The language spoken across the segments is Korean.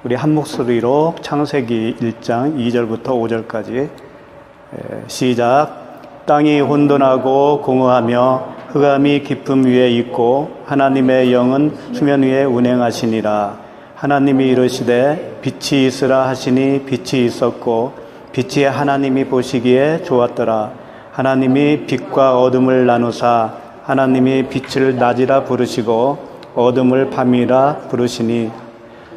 우리 한 목소리로 창세기 1장 2절부터 5절까지 시작. 땅이 혼돈하고 공허하며 흑암이 깊음 위에 있고 하나님의 영은 수면 위에 운행하시니라. 하나님이 이르시되 빛이 있으라 하시니 빛이 있었고 빛이 하나님이 보시기에 좋았더라. 하나님이 빛과 어둠을 나누사 하나님이 빛을 낮이라 부르시고 어둠을 밤이라 부르시니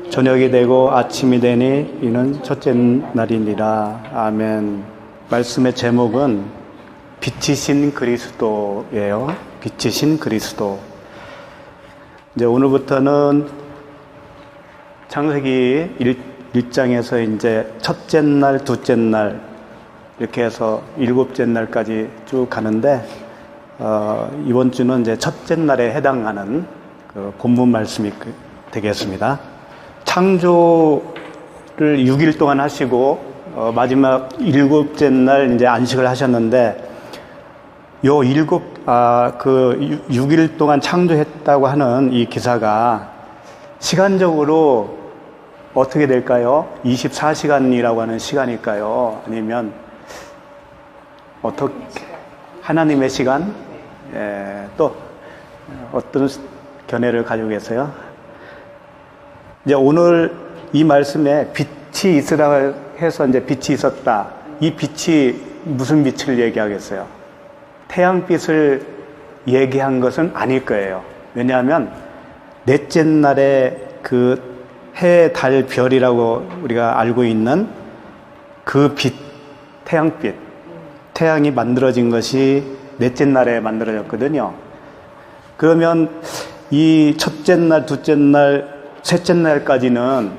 저녁이 되고 아침이 되니 이는 첫째 날이니라. 아멘. 말씀의 제목은 빛이신 그리스도예요. 빛이신 그리스도. 이제 오늘부터는 창세기 1장에서 이제 첫째 날, 둘째 날 이렇게 해서 일곱째 날까지 쭉 가는데 이번 주는 이제 첫째 날에 해당하는 그 본문 말씀이 되겠습니다. 창조를 6일 동안 하시고 마지막 일곱째 날 이제 안식을 하셨는데 요 6일 동안 창조했다고 하는 이 기사가 시간적으로 어떻게 될까요? 24시간이라고 하는 시간일까요? 아니면 어떻게 하나님의 시간? 또 어떤 견해를 가지고 계세요? 이제 오늘 이 말씀에 빛이 있으라 해서 이제 빛이 있었다. 이 빛이 무슨 빛을 얘기하겠어요? 태양빛을 얘기한 것은 아닐 거예요. 왜냐하면 넷째 날에 그 해, 달, 별이라고 우리가 알고 있는 그 빛, 태양빛, 태양이 만들어진 것이 넷째 날에 만들어졌거든요. 그러면 이 첫째 날, 둘째 날, 셋째 날까지는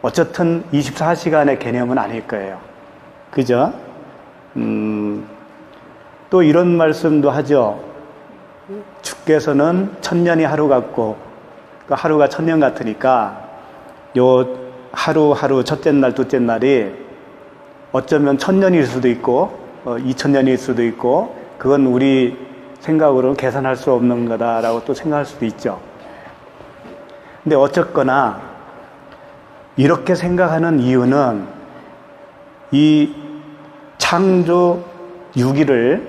어쨌든 24시간의 개념은 아닐 거예요. 그죠? 또 이런 말씀도 하죠. 주께서는 천년이 하루 같고, 그 하루가 천년 같으니까 요 하루 첫째 날, 둘째 날이 어쩌면 천년일 수도 있고 2000년일 수도 있고 그건 우리 생각으로는 계산할 수 없는 거다라고 또 생각할 수도 있죠. 근데 어쨌거나 이렇게 생각하는 이유는 이 창조 6일을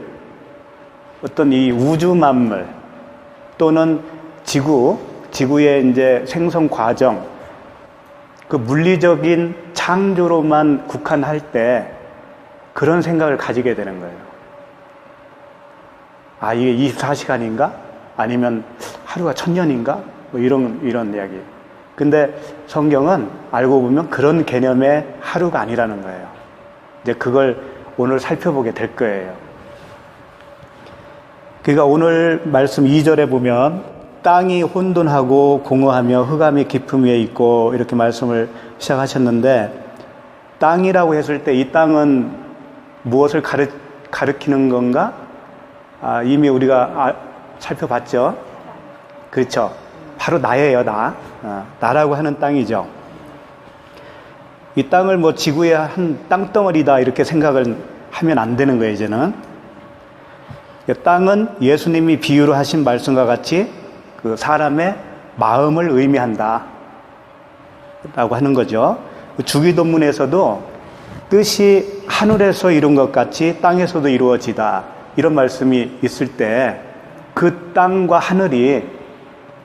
어떤 이 우주 만물 또는 지구의 이제 생성 과정, 그 물리적인 창조로만 국한할 때 그런 생각을 가지게 되는 거예요. 아, 이게 24시간인가? 아니면 하루가 1000년인가? 뭐 이런 이야기. 근데 성경은 알고 보면 그런 개념의 하루가 아니라는 거예요. 이제 그걸 오늘 살펴보게 될 거예요. 그러니까 오늘 말씀 2절에 보면 땅이 혼돈하고 공허하며 흑암이 깊음 위에 있고 이렇게 말씀을 시작하셨는데 땅이라고 했을 때 이 땅은 무엇을 가리키는 건가? 이미 우리가 살펴봤죠. 그렇죠. 바로 나예요, 나. 나라고 하는 땅이죠. 이 땅을 뭐 지구의 한 땅덩어리다 이렇게 생각을 하면 안 되는 거예요, 이제는. 땅은 예수님이 비유로 하신 말씀과 같이 그 사람의 마음을 의미한다 라고 하는 거죠. 주기도문에서도 뜻이 하늘에서 이룬 것 같이 땅에서도 이루어지다 이런 말씀이 있을 때 그 땅과 하늘이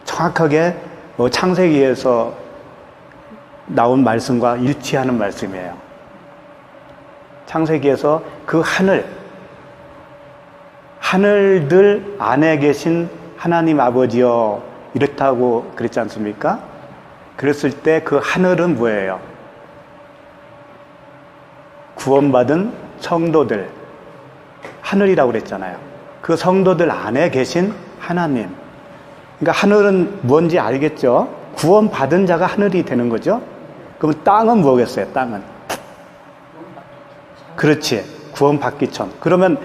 정확하게 창세기에서 나온 말씀과 일치하는 말씀이에요. 창세기에서 그 하늘들 안에 계신 하나님 아버지여 이렇다고 그랬지 않습니까? 그랬을 때 그 하늘은 뭐예요? 구원받은 성도들, 하늘이라고 그랬잖아요. 그 성도들 안에 계신 하나님. 그러니까 하늘은 뭔지 알겠죠? 구원받은 자가 하늘이 되는 거죠? 그럼 땅은 뭐겠어요? 땅은. 그렇지. 구원받기 전. 그러면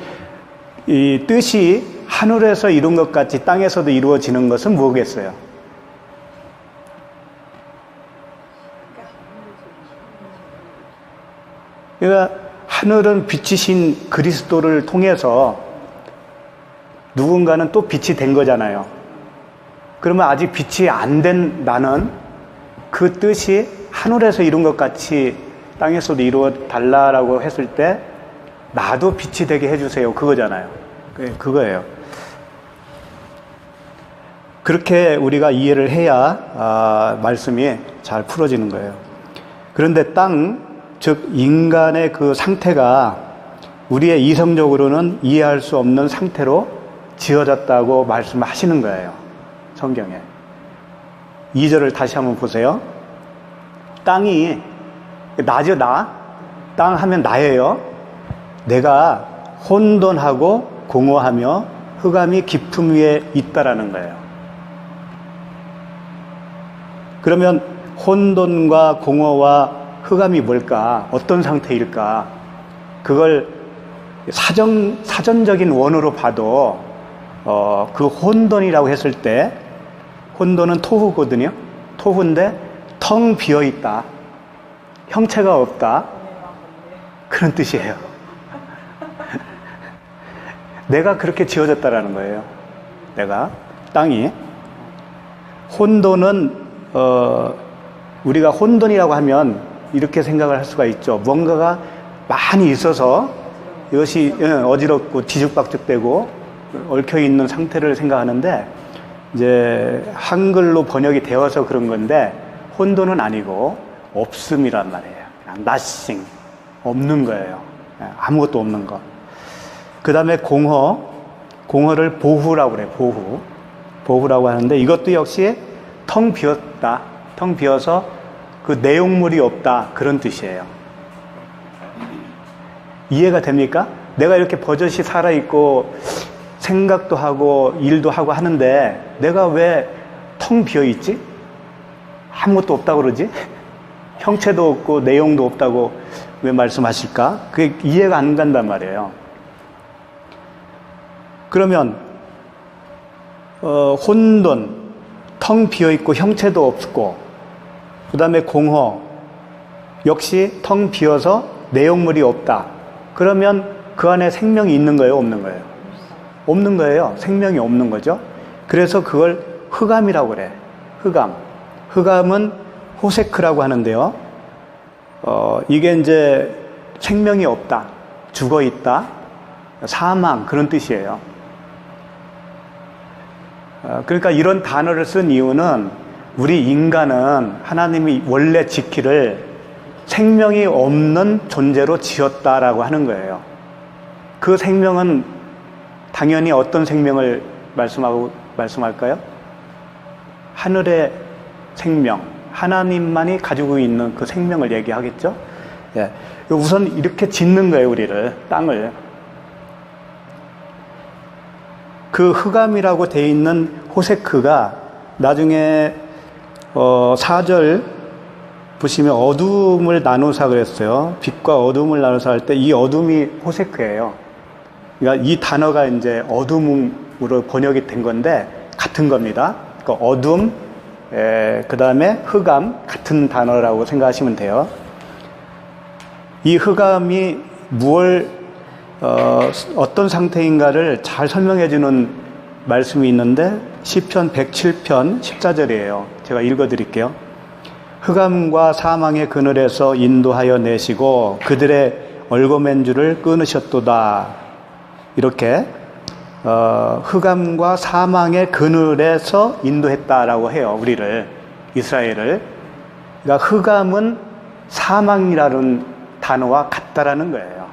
이 뜻이 하늘에서 이룬 것 같이 땅에서도 이루어지는 것은 뭐겠어요? 그러니까 하늘은 빛이신 그리스도를 통해서 누군가는 또 빛이 된 거잖아요. 그러면 아직 빛이 안 된 나는 그 뜻이 하늘에서 이룬 것 같이 땅에서도 이루어 달라라고 했을 때 나도 빛이 되게 해주세요. 그거잖아요. 그거예요. 그렇게 우리가 이해를 해야 말씀이 잘 풀어지는 거예요. 그런데 땅, 즉 인간의 그 상태가 우리의 이성적으로는 이해할 수 없는 상태로 지어졌다고 말씀하시는 거예요. 성경에. 2절을 다시 한번 보세요. 땅이 나죠, 나. 땅 하면 나예요. 내가 혼돈하고 공허하며 흑암이 깊음 위에 있다라는 거예요. 그러면 혼돈과 공허와 흑암이 뭘까? 어떤 상태일까? 그걸 사전적인 원어로 봐도 그 혼돈이라고 했을 때 혼돈은 토후거든요. 토후인데 텅 비어 있다. 형체가 없다. 그런 뜻이에요. 내가 그렇게 지어졌다라는 거예요. 내가 땅이 혼돈은 우리가 혼돈이라고 하면 이렇게 생각을 할 수가 있죠. 뭔가가 많이 있어서 이것이 어지럽고 뒤죽박죽되고 얽혀있는 상태를 생각하는데 이제 한글로 번역이 되어서 그런 건데 혼돈은 아니고 없음이란 말이에요. 그냥 nothing, 없는 거예요. 아무것도 없는 거. 그 다음에 공허를 보후라고 그래요. 보후라고 하는데 이것도 역시 텅 비었다. 텅 비어서 그 내용물이 없다. 그런 뜻이에요. 이해가 됩니까? 내가 이렇게 버젓이 살아있고 생각도 하고 일도 하고 하는데 내가 왜 텅 비어있지? 아무것도 없다고 그러지? 형체도 없고 내용도 없다고 왜 말씀하실까? 그게 이해가 안 간단 말이에요. 그러면 혼돈, 텅 비어있고 형체도 없고 그 다음에 공허 역시 텅 비어서 내용물이 없다. 그러면 그 안에 생명이 있는 거예요? 없는 거예요? 없는 거예요. 생명이 없는 거죠. 그래서 그걸 흑암이라고 그래. 흑암은 호세크라고 하는데요. 이게 이제 생명이 없다. 죽어 있다. 사망 그런 뜻이에요. 그러니까 이런 단어를 쓴 이유는 우리 인간은 하나님이 원래 짓기를 생명이 없는 존재로 지었다라고 하는 거예요. 그 생명은 당연히 어떤 생명을 말씀할까요? 하늘의 생명, 하나님만이 가지고 있는 그 생명을 얘기하겠죠? 예. 우선 이렇게 짓는 거예요, 우리를, 땅을. 그 흑암이라고 되어 있는 호세크가 나중에 4절 보시면 어둠을 나누사 그랬어요. 빛과 어둠을 나누사 할 때 이 어둠이 호세크예요. 그러니까 이 단어가 이제 어둠으로 번역이 된 건데 같은 겁니다. 그러니까 어둠, 그 다음에 흑암 같은 단어라고 생각하시면 돼요. 이 흑암이 어떤 상태인가를 잘 설명해 주는 말씀이 있는데 시편 107편 14절이에요. 제가 읽어 드릴게요. 흑암과 사망의 그늘에서 인도하여 내시고 그들의 얼거맨줄을 끊으셨도다. 이렇게 흑암과 사망의 그늘에서 인도했다라고 해요. 우리를, 이스라엘을. 그러니까 흑암은 사망이라는 단어와 같다라는 거예요.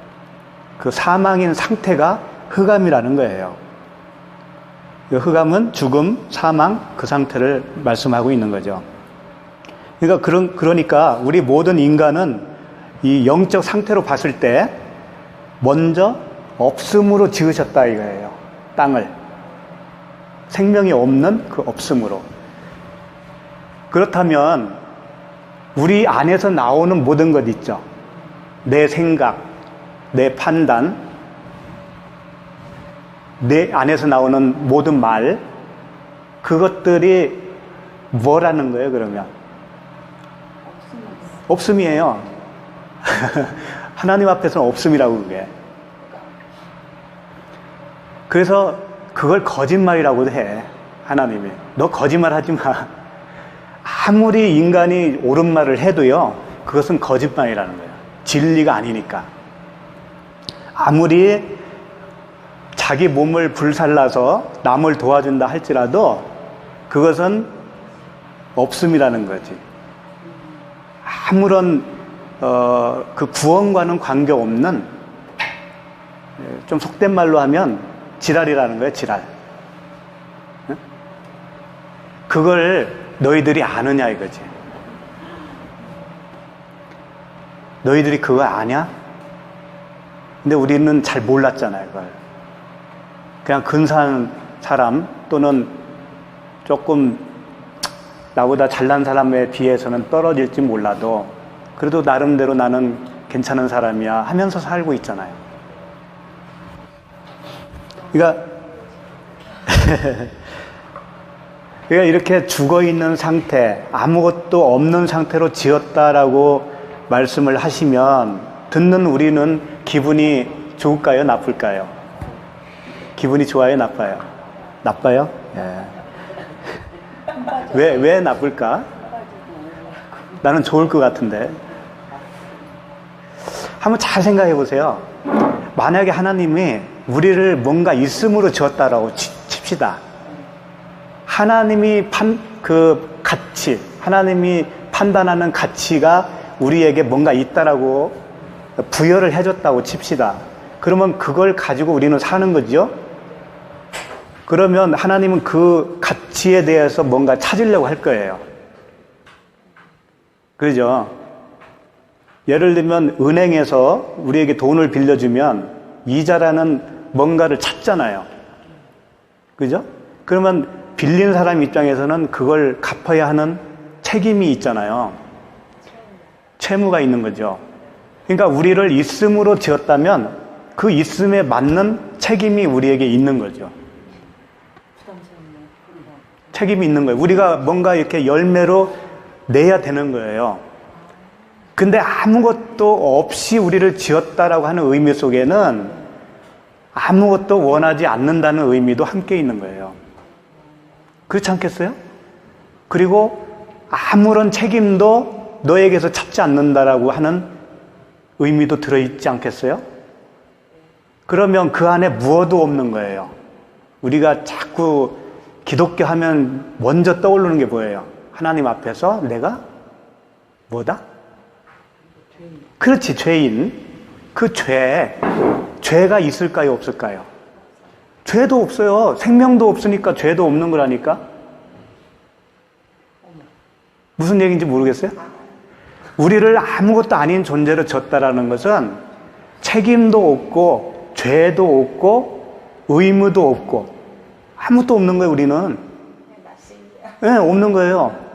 그 사망인 상태가 흑암이라는 거예요. 흑암은 죽음, 사망 그 상태를 말씀하고 있는 거죠. 그러니까 우리 모든 인간은 이 영적 상태로 봤을 때 먼저 없음으로 지으셨다 이거예요. 땅을. 생명이 없는 그 없음으로. 그렇다면 우리 안에서 나오는 모든 것 있죠. 내 생각, 내 판단, 내 안에서 나오는 모든 말, 그것들이 뭐라는 거예요, 그러면? 없음이에요. 하나님 앞에서는 없음이라고 그게. 그래서 그걸 거짓말이라고도 해, 하나님이. 너 거짓말 하지 마. 아무리 인간이 옳은 말을 해도요, 그것은 거짓말이라는 거예요. 진리가 아니니까. 아무리 자기 몸을 불살라서 남을 도와준다 할지라도 그것은 없음이라는 거지. 아무런 그 구원과는 관계없는, 좀 속된 말로 하면 지랄이라는 거예요. 지랄. 그걸 너희들이 아느냐 이거지. 너희들이 그거 아냐? 근데 우리는 잘 몰랐잖아요, 그걸. 그냥 근사한 사람 또는 조금 나보다 잘난 사람에 비해서는 떨어질지 몰라도 그래도 나름대로 나는 괜찮은 사람이야 하면서 살고 있잖아요. 그러니까 이렇게 죽어있는 상태, 아무것도 없는 상태로 지었다라고 말씀을 하시면 듣는 우리는 기분이 좋을까요? 나쁠까요? 기분이 좋아요? 나빠요? 나빠요? 예. 왜 나쁠까? 나는 좋을 것 같은데. 한번 잘 생각해 보세요. 만약에 하나님이 우리를 뭔가 있음으로 지었다라고 칩시다. 하나님이 가치, 하나님이 판단하는 가치가 우리에게 뭔가 있다라고 부여를 해줬다고 칩시다. 그러면 그걸 가지고 우리는 사는 거죠? 그러면 하나님은 그 가치에 대해서 뭔가 찾으려고 할 거예요. 그죠? 예를 들면 은행에서 우리에게 돈을 빌려주면 이자라는 뭔가를 찾잖아요. 그죠? 그러면 빌린 사람 입장에서는 그걸 갚아야 하는 책임이 있잖아요. 채무가 있는 거죠. 그러니까 우리를 있음으로 지었다면 그 있음에 맞는 책임이 우리에게 있는 거죠. 책임이 있는 거예요. 우리가 뭔가 이렇게 열매로 내야 되는 거예요. 근데 아무것도 없이 우리를 지었다라고 하는 의미 속에는 아무것도 원하지 않는다는 의미도 함께 있는 거예요. 그렇지 않겠어요? 그리고 아무런 책임도 너에게서 찾지 않는다라고 하는 의미도 들어있지 않겠어요? 그러면 그 안에 무엇도 없는 거예요. 우리가 자꾸 기독교 하면 먼저 떠오르는 게 뭐예요? 하나님 앞에서 내가 뭐다? 그렇지, 죄인. 그 죄가 있을까요, 없을까요? 죄도 없어요. 생명도 없으니까 죄도 없는 거라니까. 무슨 얘기인지 모르겠어요? 우리를 아무것도 아닌 존재로 졌다라는 것은 책임도 없고 죄도 없고 의무도 없고 아무것도 없는 거예요. 우리는. 네, 없는 거예요.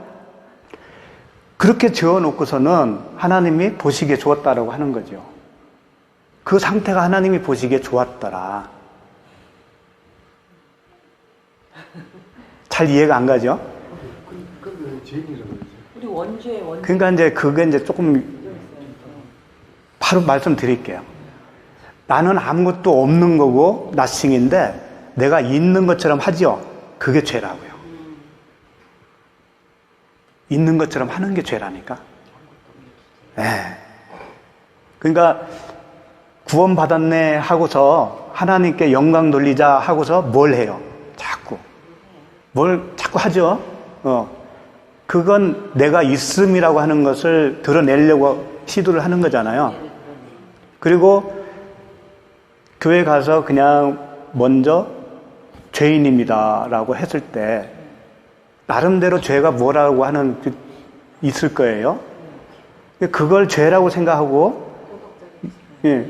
그렇게 지어놓고서는 하나님이 보시기에 좋았다라고 하는 거죠. 그 상태가 하나님이 보시기에 좋았더라. 잘 이해가 안 가죠? 우리 원죄. 그러니까 이제 그게 이제 조금 바로 말씀드릴게요. 나는 아무것도 없는 거고 나싱인데 내가 있는 것처럼 하죠. 그게 죄라고요. 있는 것처럼 하는 게 죄라니까. 네. 그러니까 구원받았네 하고서 하나님께 영광 돌리자 하고서 뭘 해요? 뭘 자꾸 하죠? 그건 내가 있음이라고 하는 것을 드러내려고 시도를 하는 거잖아요. 그리고 교회 가서 그냥 먼저 죄인입니다 라고 했을 때 나름대로 죄가 뭐라고 하는 있을 거예요. 그걸 죄라고 생각하고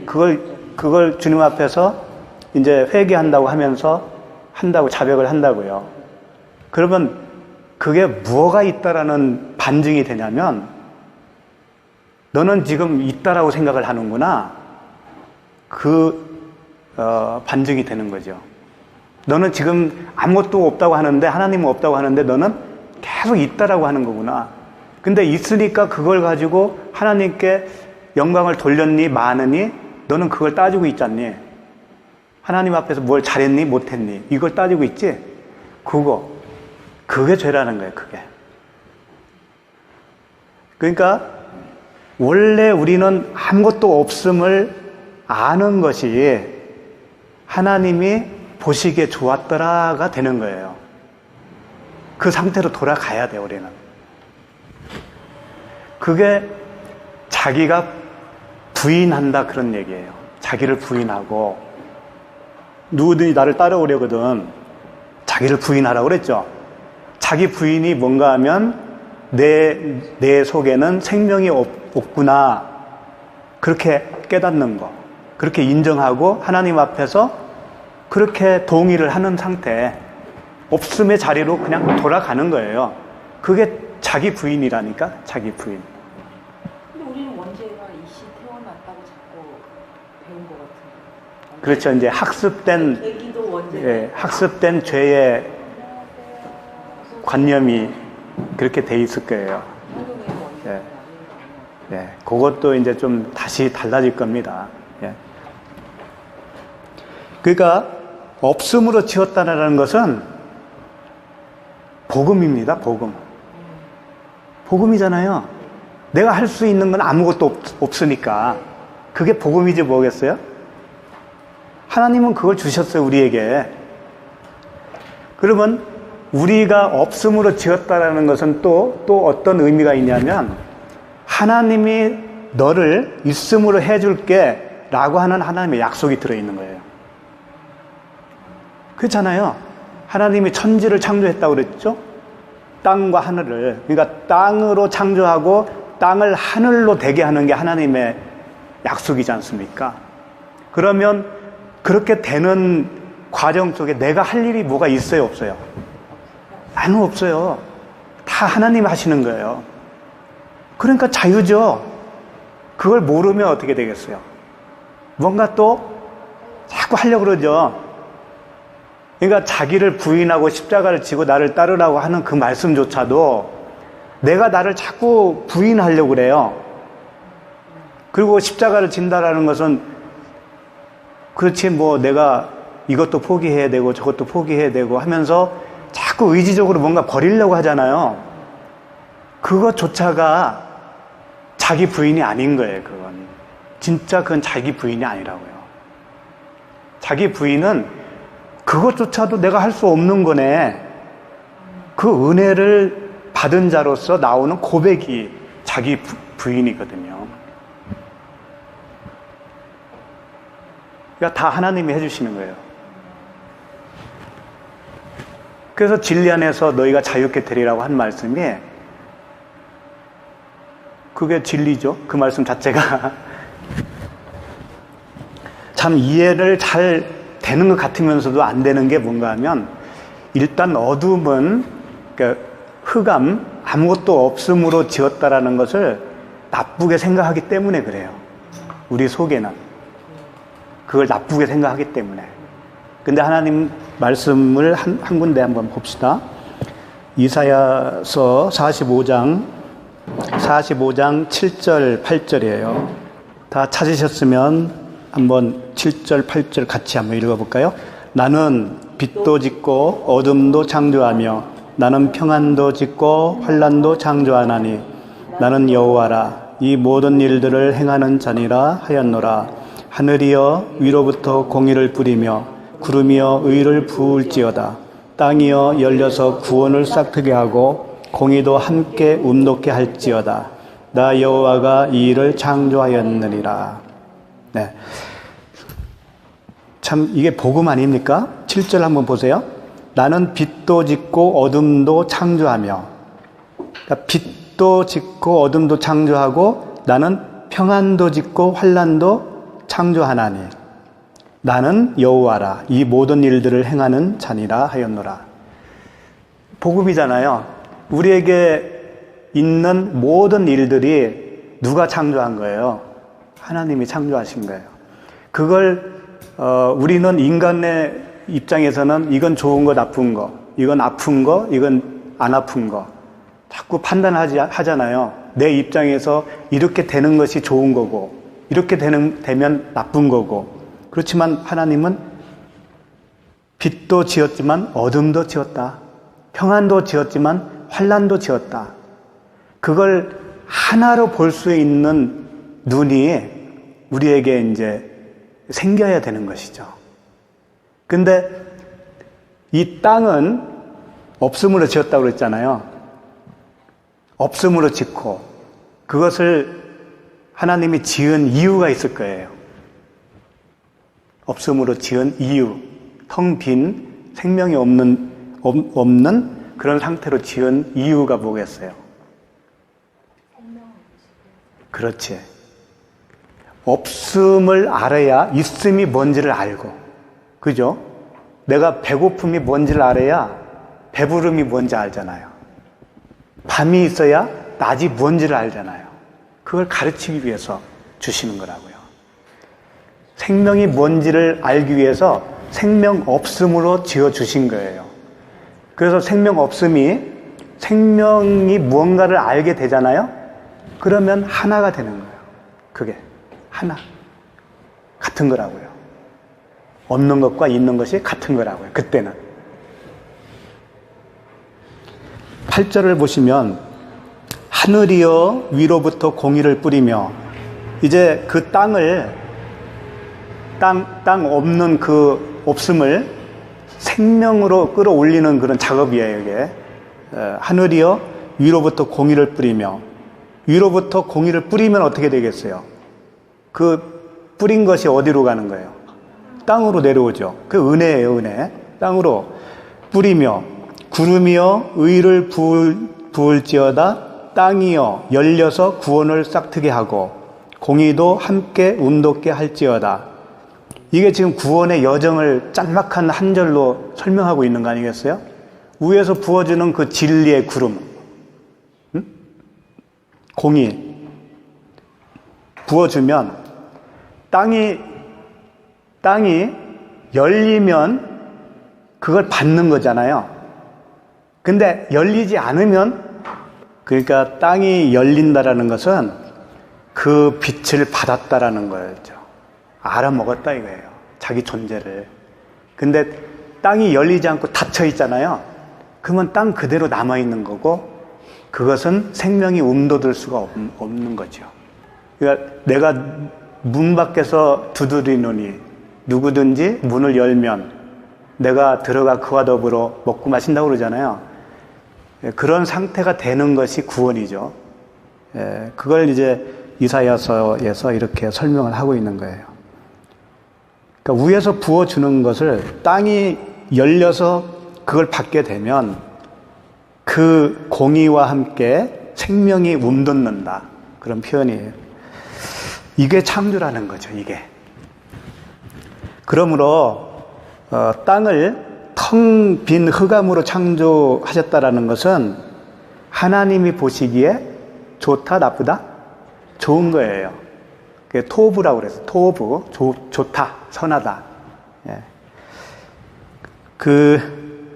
그걸 주님 앞에서 이제 회개한다고 하면서 자백을 한다고요. 그러면 그게 무엇가 있다라는 반증이 되냐면 너는 지금 있다라고 생각을 하는구나. 반증이 되는 거죠. 너는 지금 아무것도 없다고 하는데 하나님은 없다고 하는데 너는 계속 있다라고 하는 거구나. 근데 있으니까 그걸 가지고 하나님께 영광을 돌렸니 많으니 너는 그걸 따지고 있지 않니? 하나님 앞에서 뭘 잘했니 못했니? 이걸 따지고 있지? 그게 죄라는 거예요. 그게. 그러니까 원래 우리는 아무것도 없음을 아는 것이 하나님이 보시기에 좋았더라가 되는 거예요. 그 상태로 돌아가야 돼요, 우리는. 그게 자기가 부인한다 그런 얘기예요. 자기를 부인하고 누구든지 나를 따라오려거든 자기를 부인하라고 그랬죠. 자기 부인이 뭔가 하면 내 속에는 생명이 없구나 그렇게 깨닫는 거, 그렇게 인정하고 하나님 앞에서 그렇게 동의를 하는 상태, 없음의 자리로 그냥 돌아가는 거예요. 그게 자기 부인이라니까, 자기 부인. 근데 우리는 원죄가 이씨 태어났다고 자꾸 배운 것 같은데. 그렇죠. 이제 학습된, 애기도 원죄. 예, 학습된 죄의 관념이 그렇게 돼 있을 거예요. 예. 예. 그것도 이제 좀 다시 달라질 겁니다. 예. 그러니까 없음으로 지었다는 것은 복음입니다. 복음. 복음이잖아요. 내가 할 수 있는 건 아무것도 없으니까. 그게 복음이지 뭐겠어요? 하나님은 그걸 주셨어요, 우리에게. 그러면 우리가 없음으로 지었다라는 것은 또 어떤 의미가 있냐면 하나님이 너를 있음으로 해줄게 라고 하는 하나님의 약속이 들어있는 거예요. 그렇잖아요. 하나님이 천지를 창조했다고 그랬죠? 땅과 하늘을. 그러니까 땅으로 창조하고 땅을 하늘로 되게 하는 게 하나님의 약속이지 않습니까? 그러면 그렇게 되는 과정 속에 내가 할 일이 뭐가 있어요, 없어요? 나는 없어요. 다 하나님 하시는 거예요. 그러니까 자유죠. 그걸 모르면 어떻게 되겠어요? 뭔가 또 자꾸 하려고 그러죠. 그러니까 자기를 부인하고 십자가를 지고 나를 따르라고 하는 그 말씀조차도 내가 나를 자꾸 부인하려고 그래요. 그리고 십자가를 진다라는 것은 그렇지 뭐 내가 이것도 포기해야 되고 저것도 포기해야 되고 하면서 자꾸 의지적으로 뭔가 버리려고 하잖아요. 그것조차가 자기 부인이 아닌 거예요. 그건 진짜 그건 자기 부인이 아니라고요. 자기 부인은 그것조차도 내가 할 수 없는 거네. 그 은혜를 받은 자로서 나오는 고백이 자기 부인이거든요. 그러니까 다 하나님이 해주시는 거예요. 그래서 진리 안에서 너희가 자유케 되리라고 한 말씀이 그게 진리죠. 그 말씀 자체가 참 이해를 잘 되는 것 같으면서도 안 되는 게 뭔가 하면 일단 어둠은 그러니까 흑암, 아무것도 없음으로 지었다라는 것을 나쁘게 생각하기 때문에 그래요. 우리 속에는 그걸 나쁘게 생각하기 때문에. 근데 하나님 말씀을 한 군데 한번 봅시다. 이사야서 45장 7절 8절이에요. 다 찾으셨으면 한번 7절 8절 같이 한번 읽어볼까요? 나는 빛도 짓고 어둠도 창조하며 나는 평안도 짓고 환난도 창조하나니 나는 여호와라. 이 모든 일들을 행하는 자니라 하였노라. 하늘이여 위로부터 공의를 뿌리며 구름이여 의를 부을지어다. 땅이여 열려서 구원을 싹트게 하고 공의도 함께 움돋게 할지어다. 나 여호와가 이 일을 창조하였느니라. 네. 참 이게 복음 아닙니까? 7절 한번 보세요. 나는 빛도 짓고 어둠도 창조하며, 그러니까 빛도 짓고 어둠도 창조하고 나는 평안도 짓고 환난도 창조하나니 나는 여호와라. 이 모든 일들을 행하는 자니라 하였노라. 복음이잖아요. 우리에게 있는 모든 일들이 누가 창조한 거예요? 하나님이 창조하신 거예요. 그걸 우리는 인간의 입장에서는 이건 좋은 거, 나쁜 거, 이건 아픈 거, 이건 안 아픈 거 자꾸 판단하잖아요. 내 입장에서 이렇게 되는 것이 좋은 거고 이렇게 되면 나쁜 거고. 그렇지만 하나님은 빛도 지었지만 어둠도 지었다. 평안도 지었지만 환난도 지었다. 그걸 하나로 볼 수 있는 눈이 우리에게 이제 생겨야 되는 것이죠. 근데 이 땅은 없음으로 지었다고 그랬잖아요. 없음으로 짓고 그것을 하나님이 지은 이유가 있을 거예요. 없음으로 지은 이유, 텅 빈 생명이 없는 그런 상태로 지은 이유가 뭐겠어요? 그렇지. 없음을 알아야 있음이 뭔지를 알고, 그죠? 내가 배고픔이 뭔지를 알아야 배부름이 뭔지 알잖아요. 밤이 있어야 낮이 뭔지를 알잖아요. 그걸 가르치기 위해서 주시는 거라고요. 생명이 뭔지를 알기 위해서 생명 없음으로 지어주신 거예요. 그래서 생명 없음이 생명이 무언가를 알게 되잖아요. 그러면 하나가 되는 거예요. 그게 하나. 같은 거라고요. 없는 것과 있는 것이 같은 거라고요. 그때는. 8절을 보시면 하늘이여 위로부터 공의를 뿌리며, 이제 그 땅을 땅 없는 그 없음을 생명으로 끌어올리는 그런 작업이에요, 이게. 하늘이여 위로부터 공의를 뿌리며, 위로부터 공의를 뿌리면 어떻게 되겠어요? 그 뿌린 것이 어디로 가는 거예요? 땅으로 내려오죠. 그 은혜예요, 은혜. 땅으로 뿌리며, 구름이여 의를 부을지어다 땅이여 열려서 구원을 싹트게 하고 공의도 함께 움돋게 할지어다. 이게 지금 구원의 여정을 짤막한 한 절로 설명하고 있는 거 아니겠어요? 위에서 부어주는 그 진리의 구름, 공의 부어주면 땅이 열리면 그걸 받는 거잖아요. 근데 열리지 않으면, 그러니까 땅이 열린다라는 것은 그 빛을 받았다라는 거죠. 알아먹었다 이거예요. 자기 존재를. 근데 땅이 열리지 않고 닫혀 있잖아요. 그러면 땅 그대로 남아있는 거고, 그것은 생명이 움돋을 수가 없는 거죠. 그러니까 내가 문 밖에서 두드리노니 누구든지 문을 열면 내가 들어가 그와 더불어 먹고 마신다고 그러잖아요. 그런 상태가 되는 것이 구원이죠. 그걸 이제 이사야서에서 이렇게 설명을 하고 있는 거예요. 그러니까 위에서 부어주는 것을 땅이 열려서 그걸 받게 되면 그 공의와 함께 생명이 움돋는다. 그런 표현이에요. 이게 창조라는 거죠, 이게. 그러므로 땅을 텅 빈 흑암으로 창조하셨다라는 것은 하나님이 보시기에 좋다, 나쁘다? 좋은 거예요. 그게 토부라고 그래서 토부, 좋다, 선하다. 예. 그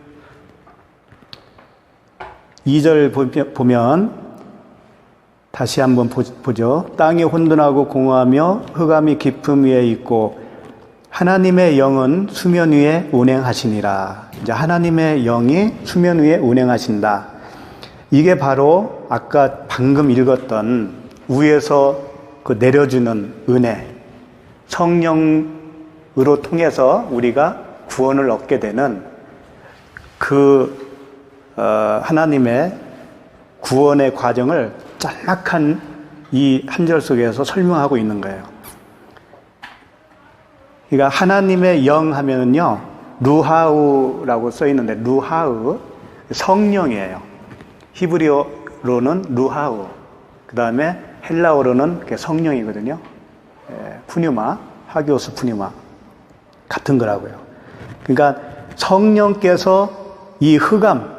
2절 보면 다시 한번 보죠. 땅이 혼돈하고 공허하며 흑암이 깊음 위에 있고 하나님의 영은 수면 위에 운행하시니라. 이제 하나님의 영이 수면 위에 운행하신다. 이게 바로 아까 방금 읽었던 위에서 그 내려주는 은혜, 성령으로 통해서 우리가 구원을 얻게 되는 그 하나님의 구원의 과정을 짤막한 이 한 절 속에서 설명하고 있는 거예요. 그러니까 하나님의 영 하면은요, 루하우라고 써 있는데, 루하우, 성령이에요. 히브리어로는 루하우, 그 다음에 헬라어로는 성령이거든요. 푸뉴마, 하기오스 푸뉴마. 같은 거라고요. 그러니까 성령께서 이 흑암,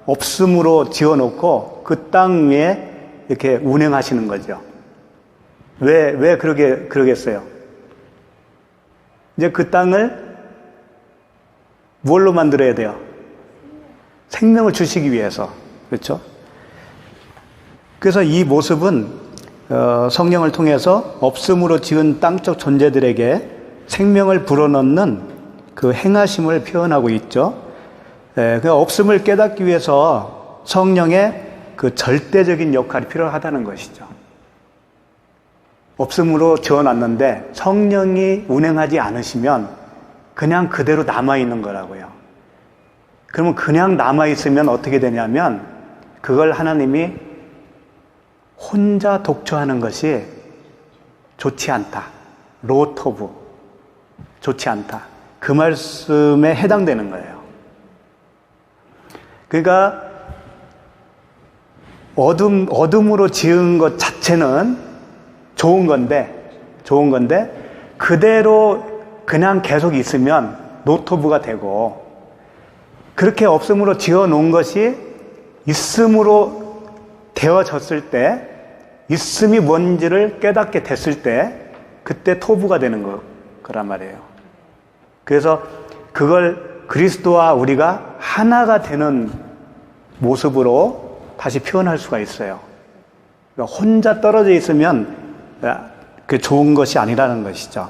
없음으로 지어놓고 그 땅 위에 이렇게 운행하시는 거죠. 왜 그러겠어요? 이제 그 땅을 뭘로 만들어야 돼요? 생명을 주시기 위해서. 그렇죠? 그래서 이 모습은 성령을 통해서 없음으로 지은 땅적 존재들에게 생명을 불어넣는 그 행하심을 표현하고 있죠. 그 없음을 깨닫기 위해서 성령의 그 절대적인 역할이 필요하다는 것이죠. 없음으로 지어놨는데 성령이 운행하지 않으시면 그냥 그대로 남아있는 거라고요. 그러면 그냥 남아있으면 어떻게 되냐면 그걸 하나님이 혼자 독초하는 것이 좋지 않다. 로토브. 좋지 않다. 그 말씀에 해당되는 거예요. 그러니까 어둠으로 지은 것 자체는 좋은 건데 그대로 그냥 계속 있으면 노토브가 되고, 그렇게 없음으로 지어 놓은 것이 있음으로 되어졌을 때, 있음이 뭔지를 깨닫게 됐을 때 그때 토부가 되는 거란 말이에요. 그래서 그걸 그리스도와 우리가 하나가 되는 모습으로 다시 표현할 수가 있어요. 그러니까 혼자 떨어져 있으면 그 좋은 것이 아니라는 것이죠.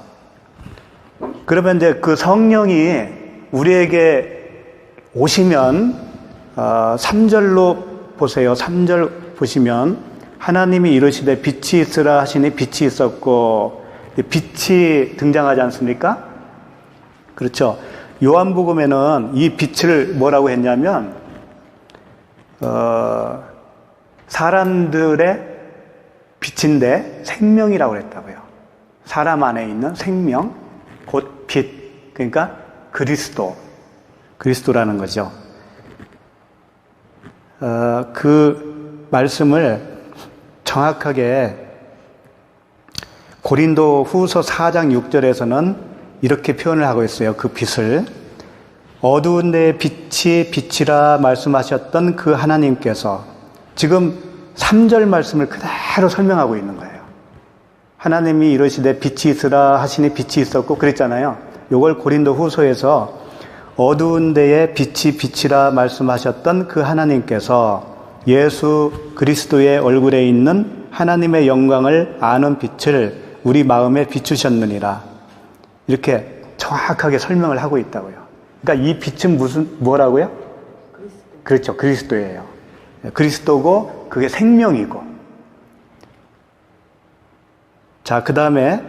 그러면 이제 그 성령이 우리에게 오시면 3절로 보세요. 3절 보시면 하나님이 이르시되 빛이 있으라 하시니 빛이 있었고, 빛이 등장하지 않습니까? 그렇죠. 요한복음에는 이 빛을 뭐라고 했냐면 사람들의 빛인데 생명이라고 그랬다고요. 사람 안에 있는 생명, 곧 빛, 그러니까 그리스도라는 거죠. 그 말씀을 정확하게 고린도 후서 4장 6절에서는 이렇게 표현을 하고 있어요. 그 빛을 어두운 데에 빛이 빛이라 말씀하셨던 그 하나님께서 지금 3절 말씀을 그대로 설명하고 있는 거예요. 하나님이 이르시되 빛이 있으라 하시니 빛이 있었고 그랬잖아요. 요걸 고린도 후서에서 어두운 데에 빛이 빛이라 말씀하셨던 그 하나님께서 예수 그리스도의 얼굴에 있는 하나님의 영광을 아는 빛을 우리 마음에 비추셨느니라. 이렇게 정확하게 설명을 하고 있다고요. 그러니까 이 빛은 뭐라고요? 그렇죠. 그리스도예요. 그리스도고 그게 생명이고. 자, 그 다음에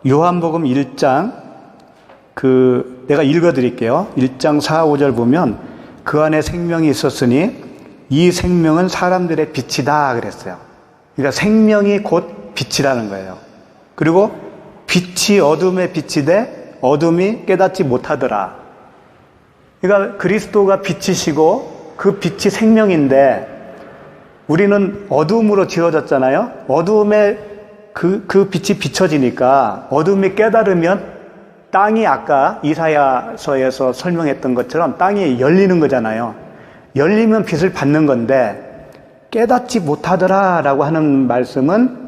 요한복음 1장 내가 읽어드릴게요. 1장 4, 5절 보면 그 안에 생명이 있었으니 이 생명은 사람들의 빛이다 그랬어요. 그러니까 생명이 곧 빛이라는 거예요. 그리고 빛이 어둠에 빛이되 어둠이 깨닫지 못하더라. 그러니까 그리스도가 빛이시고 그 빛이 생명인데 우리는 어둠으로 지어졌잖아요. 어둠에 그 빛이 비춰지니까 어둠이 깨달으면 땅이 아까 이사야서에서 설명했던 것처럼 땅이 열리는 거잖아요. 열리면 빛을 받는 건데 깨닫지 못하더라 라고 하는 말씀은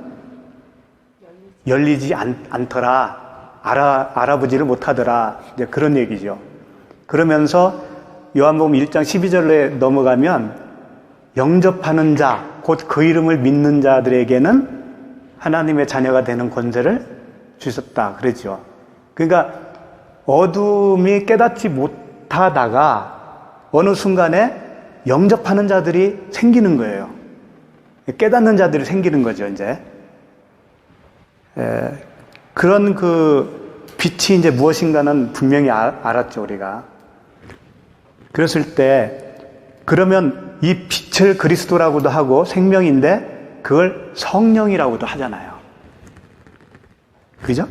열리지 않더라, 알아보지를 못하더라, 이제 그런 얘기죠. 그러면서 요한복음 1장 12절에 넘어가면 영접하는 자, 곧 그 이름을 믿는 자들에게는 하나님의 자녀가 되는 권세를 주셨다 그랬죠. 그러니까 어둠이 깨닫지 못하다가 어느 순간에 영접하는 자들이 생기는 거예요. 깨닫는 자들이 생기는 거죠, 이제. 그런 그 빛이 이제 무엇인가는 분명히 알았죠, 우리가. 그랬을 때, 그러면 이 빛을 그리스도라고도 하고 생명인데 그걸 성령이라고도 하잖아요. 그죠?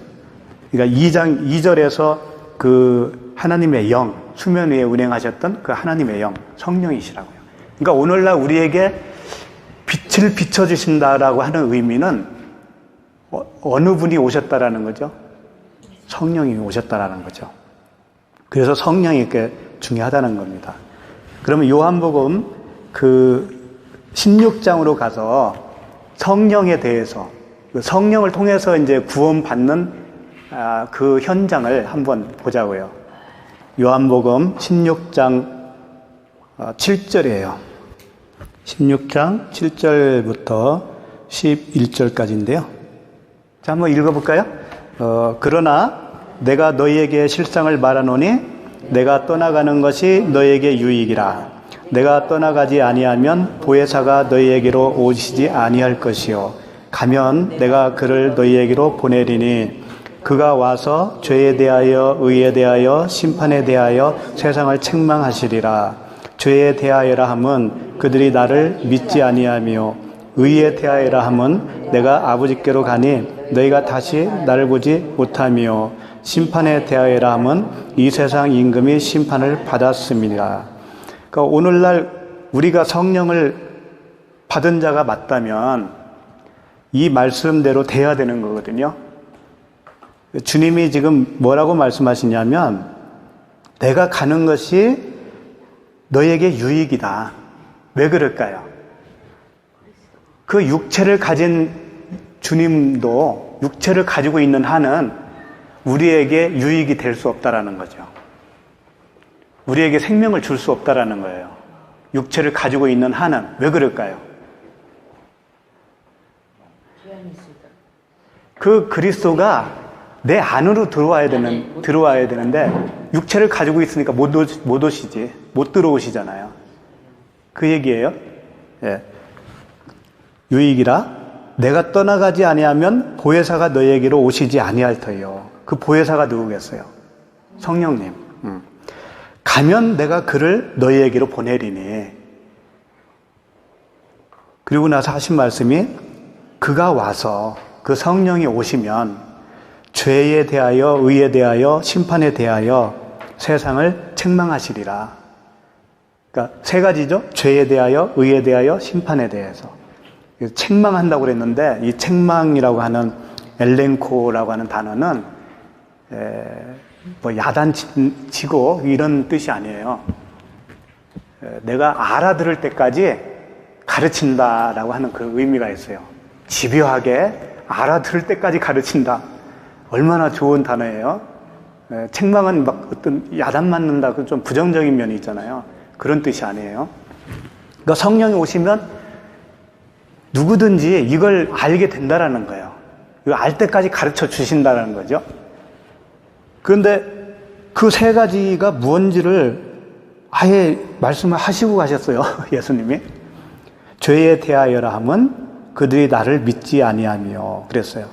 그러니까 2장 2절에서 그 하나님의 영, 수면 위에 운행하셨던 그 하나님의 영, 성령이시라고요. 그러니까 오늘날 우리에게 빛을 비춰주신다라고 하는 의미는 어느 분이 오셨다라는 거죠? 성령이 오셨다라는 거죠. 그래서 성령이 이렇게 중요하다는 겁니다. 그러면 요한복음 그 16장으로 가서 성령에 대해서, 성령을 통해서 이제 구원받는 그 현장을 한번 보자고요. 요한복음 16장 7절이에요. 16장 7절부터 11절까지인데요. 자, 한번 읽어볼까요? 그러나 내가 너희에게 실상을 말하노니 내가 떠나가는 것이 너희에게 유익이라. 내가 떠나가지 아니하면 보혜사가 너희에게로 오시지 아니할 것이요 가면 내가 그를 너희에게로 보내리니 그가 와서 죄에 대하여 의에 대하여 심판에 대하여 세상을 책망하시리라. 죄에 대하여라 함은 그들이 나를 믿지 아니하며 의에 대하여라 함은 내가 아버지께로 가니 너희가 다시 나를 보지 못하며 심판에 대하여라 함은 이 세상 임금이 심판을 받았음이니라. 그러니까 오늘날 우리가 성령을 받은 자가 맞다면 이 말씀대로 돼야 되는 거거든요. 주님이 지금 뭐라고 말씀하시냐면 내가 가는 것이 너에게 유익이다. 왜 그럴까요? 그 육체를 가진 주님도 육체를 가지고 있는 한은 우리에게 유익이 될 수 없다라는 거죠. 우리에게 생명을 줄 수 없다라는 거예요. 육체를 가지고 있는 한은. 왜 그럴까요? 그 그리스도가 내 안으로 들어와야 되는데 육체를 가지고 있으니까 못 오시지. 못 들어오시잖아요. 그 얘기예요. 예. 유익이라 내가 떠나가지 아니하면 보혜사가 너희에게로 오시지 아니할 터요. 그 보혜사가 누구겠어요? 성령님. 가면 내가 그를 너희에게로 보내리니. 그리고 나서 하신 말씀이 그가 와서 그 성령이 오시면 죄에 대하여 의에 대하여 심판에 대하여 세상을 책망하시리라. 그러니까 세 가지죠. 죄에 대하여 의에 대하여 심판에 대해서. 책망한다고 그랬는데 이 책망이라고 하는 엘렌코라고 하는 단어는 뭐 야단치고 이런 뜻이 아니에요. 내가 알아들을 때까지 가르친다라고 하는 그 의미가 있어요. 집요하게 알아들을 때까지 가르친다. 얼마나 좋은 단어예요. 책망은 막 어떤 야단 맞는다, 좀 부정적인 면이 있잖아요. 그런 뜻이 아니에요. 그러니까 성령이 오시면 누구든지 이걸 알게 된다라는 거예요. 이거 알 때까지 가르쳐 주신다라는 거죠. 그런데 그 세 가지가 무언지를 아예 말씀을 하시고 가셨어요. 예수님이. 죄에 대하여라 함은 그들이 나를 믿지 아니하며 그랬어요.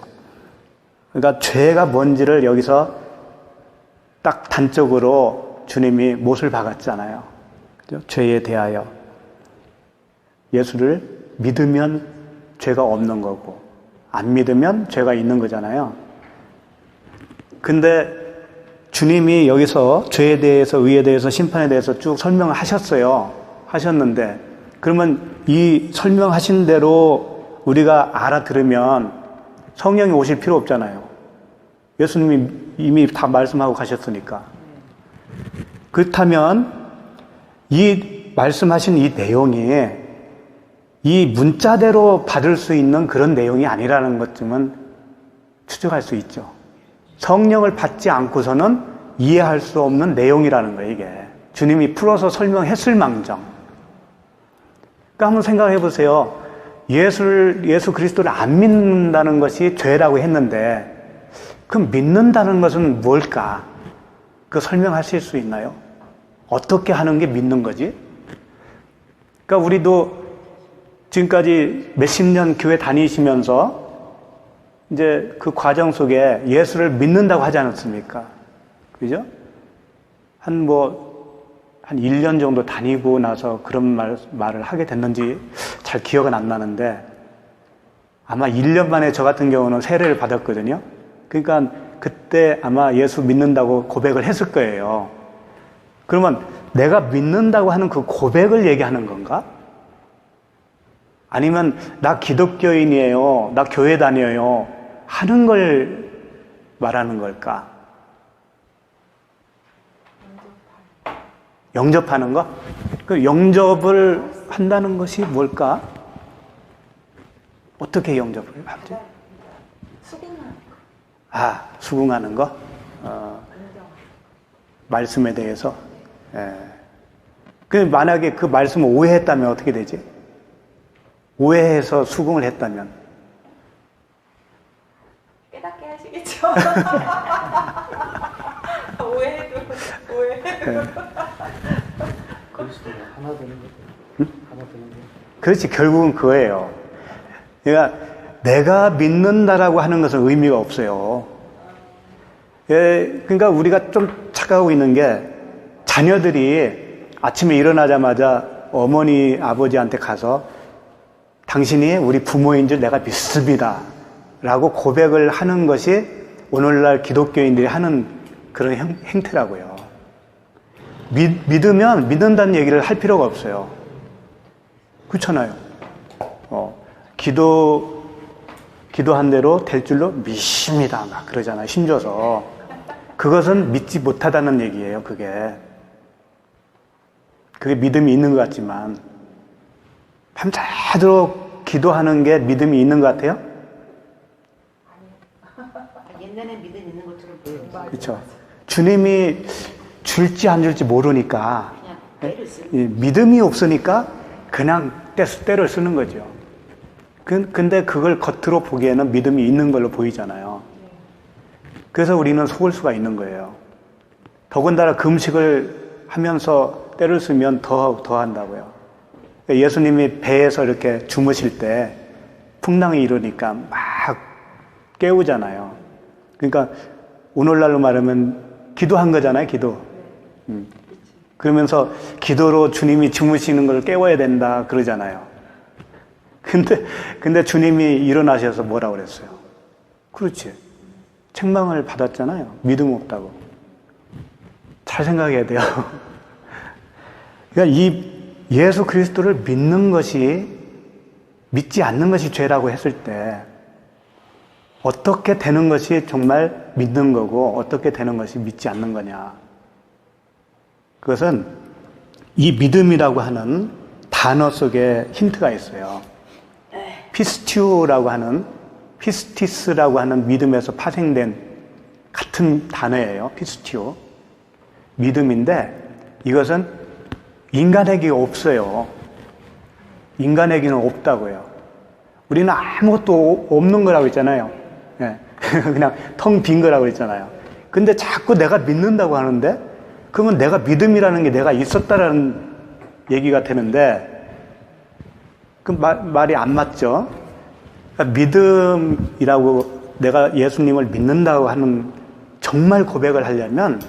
그러니까 죄가 뭔지를 여기서 딱 단적으로 주님이 못을 박았잖아요. 그죠? 죄에 대하여. 예수를 믿으면 죄가 없는 거고 안 믿으면 죄가 있는 거잖아요. 근데 주님이 여기서 죄에 대해서 의에 대해서 심판에 대해서 쭉 설명을 하셨어요. 하셨는데 그러면 이 설명하신 대로 우리가 알아들으면 성령이 오실 필요 없잖아요. 예수님이 이미 다 말씀하고 가셨으니까. 그렇다면 이 말씀하신 이 내용이 이 문자대로 받을 수 있는 그런 내용이 아니라는 것쯤은 추측할 수 있죠. 성령을 받지 않고서는 이해할 수 없는 내용이라는 거예요, 이게. 주님이 풀어서 설명했을 망정. 그러니까 한번 생각해 보세요. 예수 그리스도를 안 믿는다는 것이 죄라고 했는데, 그럼 믿는다는 것은 뭘까? 그 설명하실 수 있나요? 어떻게 하는 게 믿는 거지? 그러니까 우리도 지금까지 몇십 년 교회 다니시면서 이제 그 과정 속에 예수를 믿는다고 하지 않았습니까? 그죠? 한 1년 정도 다니고 나서 그런 말을 하게 됐는지 잘 기억은 안 나는데 아마 1년 만에 저 같은 경우는 세례를 받았거든요. 그러니까 그때 아마 예수 믿는다고 고백을 했을 거예요. 그러면 내가 믿는다고 하는 그 고백을 얘기하는 건가? 아니면 나 기독교인이에요, 나 교회 다녀요 하는 걸 말하는 걸까? 영접하는 거? 그 영접을 한다는 것이 뭘까? 어떻게 영접을 하지? 수긍하는 거. 아, 수긍하는 거? 말씀에 대해서? 예. 그 만약에 그 말씀을 오해했다면 어떻게 되지? 오해해서 수긍을 했다면? 깨닫게 하시겠죠? 오해해도. 예. 그리스도가 하나 되는 거죠. 하나 되는 거. 그렇지, 결국은 그거예요. 그러니까 내가 믿는다라고 하는 것은 의미가 없어요. 예, 그러니까 우리가 좀 착각하고 있는 게 자녀들이 아침에 일어나자마자 어머니, 아버지한테 가서 당신이 우리 부모인 줄 내가 믿습니다 라고 고백을 하는 것이 오늘날 기독교인들이 하는 그런 행태라고요. 믿으면 믿는다는 얘기를 할 필요가 없어요. 그렇잖아요. 기도한 대로 될 줄로 믿습니다 막 그러잖아요. 힘줘서. 그것은 믿지 못하다는 얘기예요. 그게 믿음이 있는 것 같지만 밤새도록 기도하는 게 믿음이 있는 것 같아요? 옛날에 믿음 있는 것처럼 보여요. 그렇죠. 주님이 줄지 안 줄지 모르니까 그냥 때를 쓰는 믿음이 없으니까 그냥 때를 쓰는 거죠. 근데 그걸 겉으로 보기에는 믿음이 있는 걸로 보이잖아요. 그래서 우리는 속을 수가 있는 거예요. 더군다나 금식을 하면서 때를 쓰면 더 한다고요. 예수님이 배에서 이렇게 주무실 때 풍랑이 일으니까 막 깨우잖아요. 그러니까 오늘날로 말하면 기도한 거잖아요, 기도. 그러면서 기도로 주님이 주무시는 걸 깨워야 된다 그러잖아요. 근데 주님이 일어나셔서 뭐라고 그랬어요? 그렇지. 책망을 받았잖아요. 믿음 없다고. 잘 생각해야 돼요. 그러니까 이 예수 그리스도를 믿지 않는 것이 죄라고 했을 때 어떻게 되는 것이 정말 믿는 거고 어떻게 되는 것이 믿지 않는 거냐. 그것은 이 믿음이라고 하는 단어 속에 힌트가 있어요. 피스티스라고 하는 믿음에서 파생된 같은 단어예요. 피스티오. 믿음인데 이것은 인간에게 없어요. 인간에게는 없다고요. 우리는 아무것도 없는 거라고 했잖아요. 예. 그냥 텅 빈 거라고 했잖아요. 근데 자꾸 내가 믿는다고 하는데 그러면 내가 믿음이라는 게 내가 있었다라는 얘기가 되는데 그 말이 안 맞죠? 그러니까 믿음이라고 내가 예수님을 믿는다고 하는 정말 고백을 하려면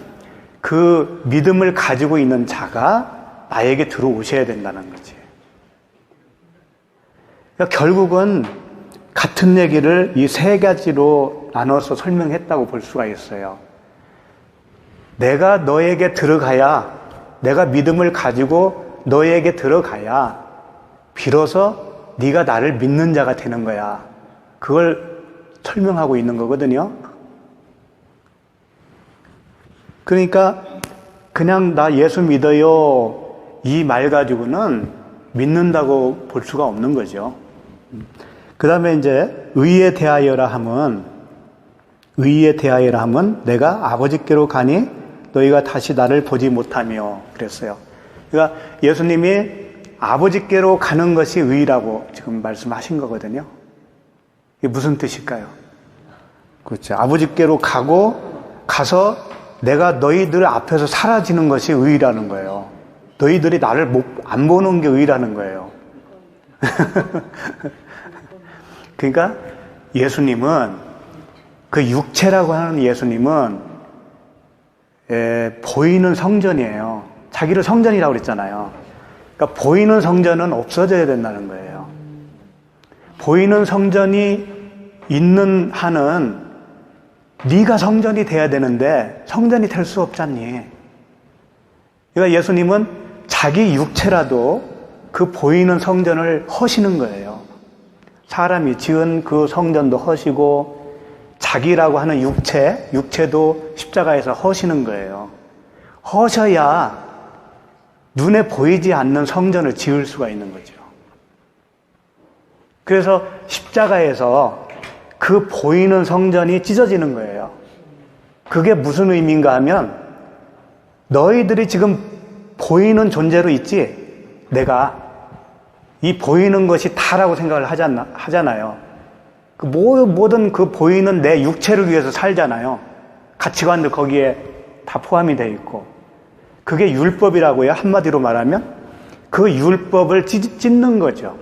그 믿음을 가지고 있는 자가 나에게 들어오셔야 된다는 거지. 그러니까 결국은 같은 얘기를 이 세 가지로 나눠서 설명했다고 볼 수가 있어요. 내가 너에게 들어가야, 내가 믿음을 가지고 너에게 들어가야 비로소 네가 나를 믿는 자가 되는 거야. 그걸 설명하고 있는 거거든요. 그러니까 그냥 나 예수 믿어요 이 말 가지고는 믿는다고 볼 수가 없는 거죠. 그 다음에 이제 의에 대하여라 함은 내가 아버지께로 가니 너희가 다시 나를 보지 못하며 그랬어요. 그러니까 예수님이 아버지께로 가는 것이 의라고 지금 말씀하신 거거든요. 이게 무슨 뜻일까요? 그렇죠. 아버지께로 가서 내가 너희들 앞에서 사라지는 것이 의라는 거예요. 너희들이 나를 안 보는 게 의라는 거예요. 그러니까 예수님은 그 육체라고 하는 예수님은 보이는 성전이에요. 자기를 성전이라고 그랬잖아요. 그러니까 보이는 성전은 없어져야 된다는 거예요. 보이는 성전이 있는 한은 네가 성전이 돼야 되는데 성전이 될 수 없잖니. 그러니까 예수님은 자기 육체라도 그 보이는 성전을 허시는 거예요. 사람이 지은 그 성전도 허시고 자기라고 하는 육체도 십자가에서 허시는 거예요. 허셔야 눈에 보이지 않는 성전을 지을 수가 있는 거죠. 그래서 십자가에서 그 보이는 성전이 찢어지는 거예요. 그게 무슨 의미인가 하면 너희들이 지금 보이는 존재로 있지, 내가 이 보이는 것이 다라고 생각을 하잖아요. 그 모든 그 보이는 내 육체를 위해서 살잖아요. 가치관도 거기에 다 포함이 되어 있고. 그게 율법이라고요. 한마디로 말하면 그 율법을 찢는 거죠.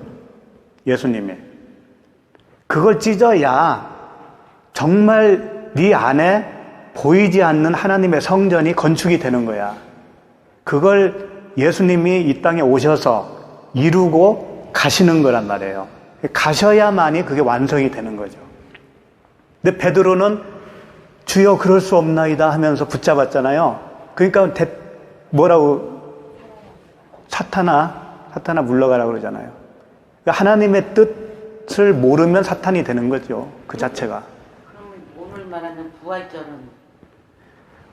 예수님이. 그걸 찢어야 정말 네 안에 보이지 않는 하나님의 성전이 건축이 되는 거야. 그걸 예수님이 이 땅에 오셔서 이루고 가시는 거란 말이에요. 가셔야만이 그게 완성이 되는 거죠. 근데 베드로는 주여 그럴 수 없나이다 하면서 붙잡았잖아요. 그러니까 뭐라고 사탄아 물러가라고 그러잖아요. 하나님의 뜻을 모르면 사탄이 되는 거죠. 그 자체가. 그럼 오늘 말하는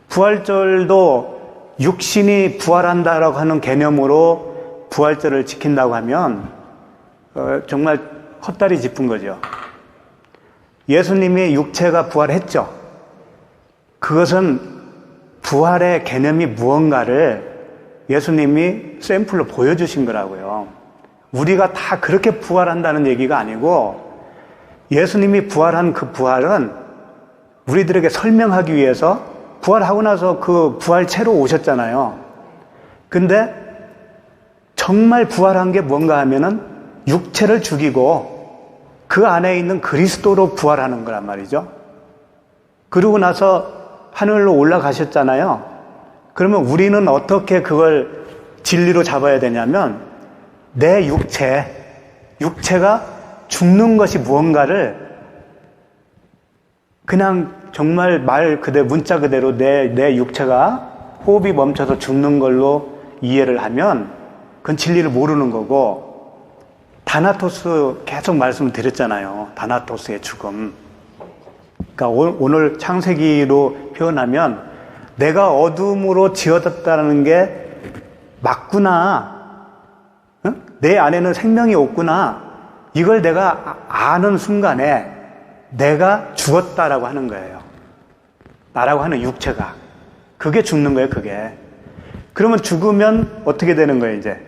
부활절도 육신이 부활한다라고 하는 개념으로 부활절을 지킨다고 하면 정말 헛다리 짚은 거죠. 예수님이 육체가 부활했죠. 그것은 부활의 개념이 무언가를 예수님이 샘플로 보여주신 거라고요. 우리가 다 그렇게 부활한다는 얘기가 아니고 예수님이 부활한 그 부활은 우리들에게 설명하기 위해서 부활하고 나서 그 부활체로 오셨잖아요. 근데 정말 부활한 게 뭔가 하면은 육체를 죽이고 그 안에 있는 그리스도로 부활하는 거란 말이죠. 그러고 나서 하늘로 올라가셨잖아요. 그러면 우리는 어떻게 그걸 진리로 잡아야 되냐면 내 육체가 죽는 것이 무언가를 그냥 정말 말 그대로 문자 그대로 내 육체가 호흡이 멈춰서 죽는 걸로 이해를 하면 그건 진리를 모르는 거고 다나토스 계속 말씀을 드렸잖아요. 다나토스의 죽음. 그러니까 오늘 창세기로 표현하면 내가 어둠으로 지어졌다는 게 맞구나. 응? 내 안에는 생명이 없구나. 이걸 내가 아는 순간에 내가 죽었다라고 하는 거예요. 나라고 하는 육체가. 그게 죽는 거예요, 그게. 그러면 죽으면 어떻게 되는 거예요, 이제?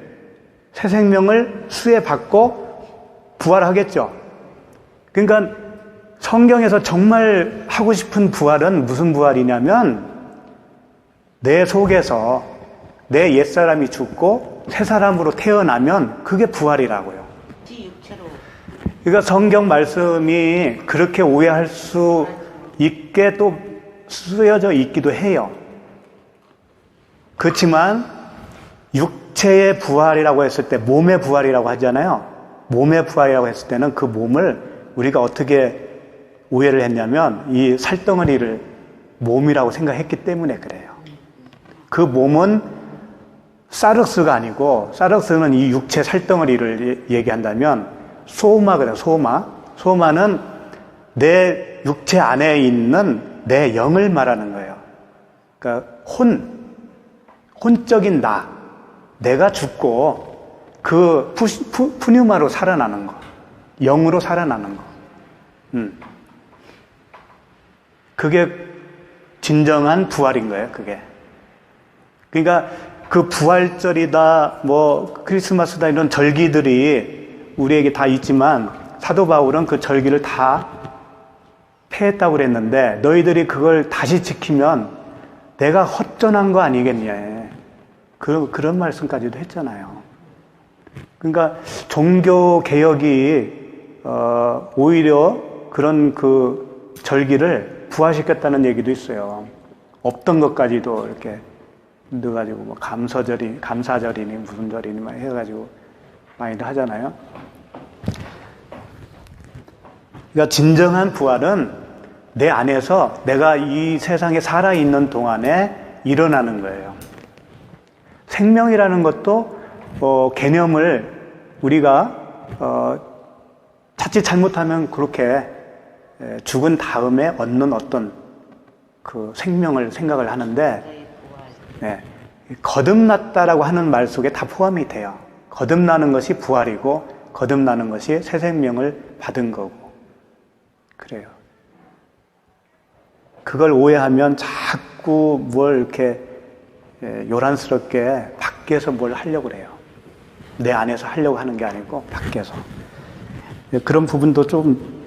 새 생명을 수혜받고 부활하겠죠. 그러니까 성경에서 정말 하고 싶은 부활은 무슨 부활이냐면 내 속에서 내 옛사람이 죽고 새 사람으로 태어나면 그게 부활이라고요. 육체로. 그러니까 성경 말씀이 그렇게 오해할 수 있게 또 쓰여져 있기도 해요. 그렇지만 육체의 부활이라고 했을 때 몸의 부활이라고 하잖아요. 몸의 부활이라고 했을 때는 그 몸을 우리가 어떻게 오해를 했냐면 이 살덩어리를 몸이라고 생각했기 때문에 그래요. 그 몸은 사륵스가 아니고 사륵스는 이 육체 살덩어리를 얘기한다면 소마거든요. 소마는 내 육체 안에 있는 내 영을 말하는 거예요. 그러니까 혼적인 나, 내가 죽고 그 푸뉴마로 살아나는 거, 영으로 살아나는 거. 그게 진정한 부활인 거예요. 그게. 그러니까 그 부활절이다, 뭐 크리스마스다 이런 절기들이 우리에게 다 있지만 사도 바울은 그 절기를 다 폐했다고 그랬는데 너희들이 그걸 다시 지키면 내가 허전한 거 아니겠냐. 그런 말씀까지도 했잖아요. 그러니까 종교 개혁이 오히려 그런 그 절기를 부활시켰다는 얘기도 있어요. 없던 것까지도 이렇게 넣어가지고 뭐 감사절이니 무슨 절이니 막 해가지고 많이들 하잖아요. 그러니까 진정한 부활은 내 안에서 내가 이 세상에 살아있는 동안에 일어나는 거예요. 생명이라는 것도 개념을 우리가 자칫 잘못하면 그렇게 죽은 다음에 얻는 어떤 그 생명을 생각을 하는데 네, 거듭났다라고 하는 말 속에 다 포함이 돼요. 거듭나는 것이 부활이고 거듭나는 것이 새 생명을 받은 거고 그래요. 그걸 오해하면 자꾸 뭘 이렇게 요란스럽게 밖에서 뭘 하려고 그래요. 내 안에서 하려고 하는 게 아니고 밖에서. 그런 부분도 좀.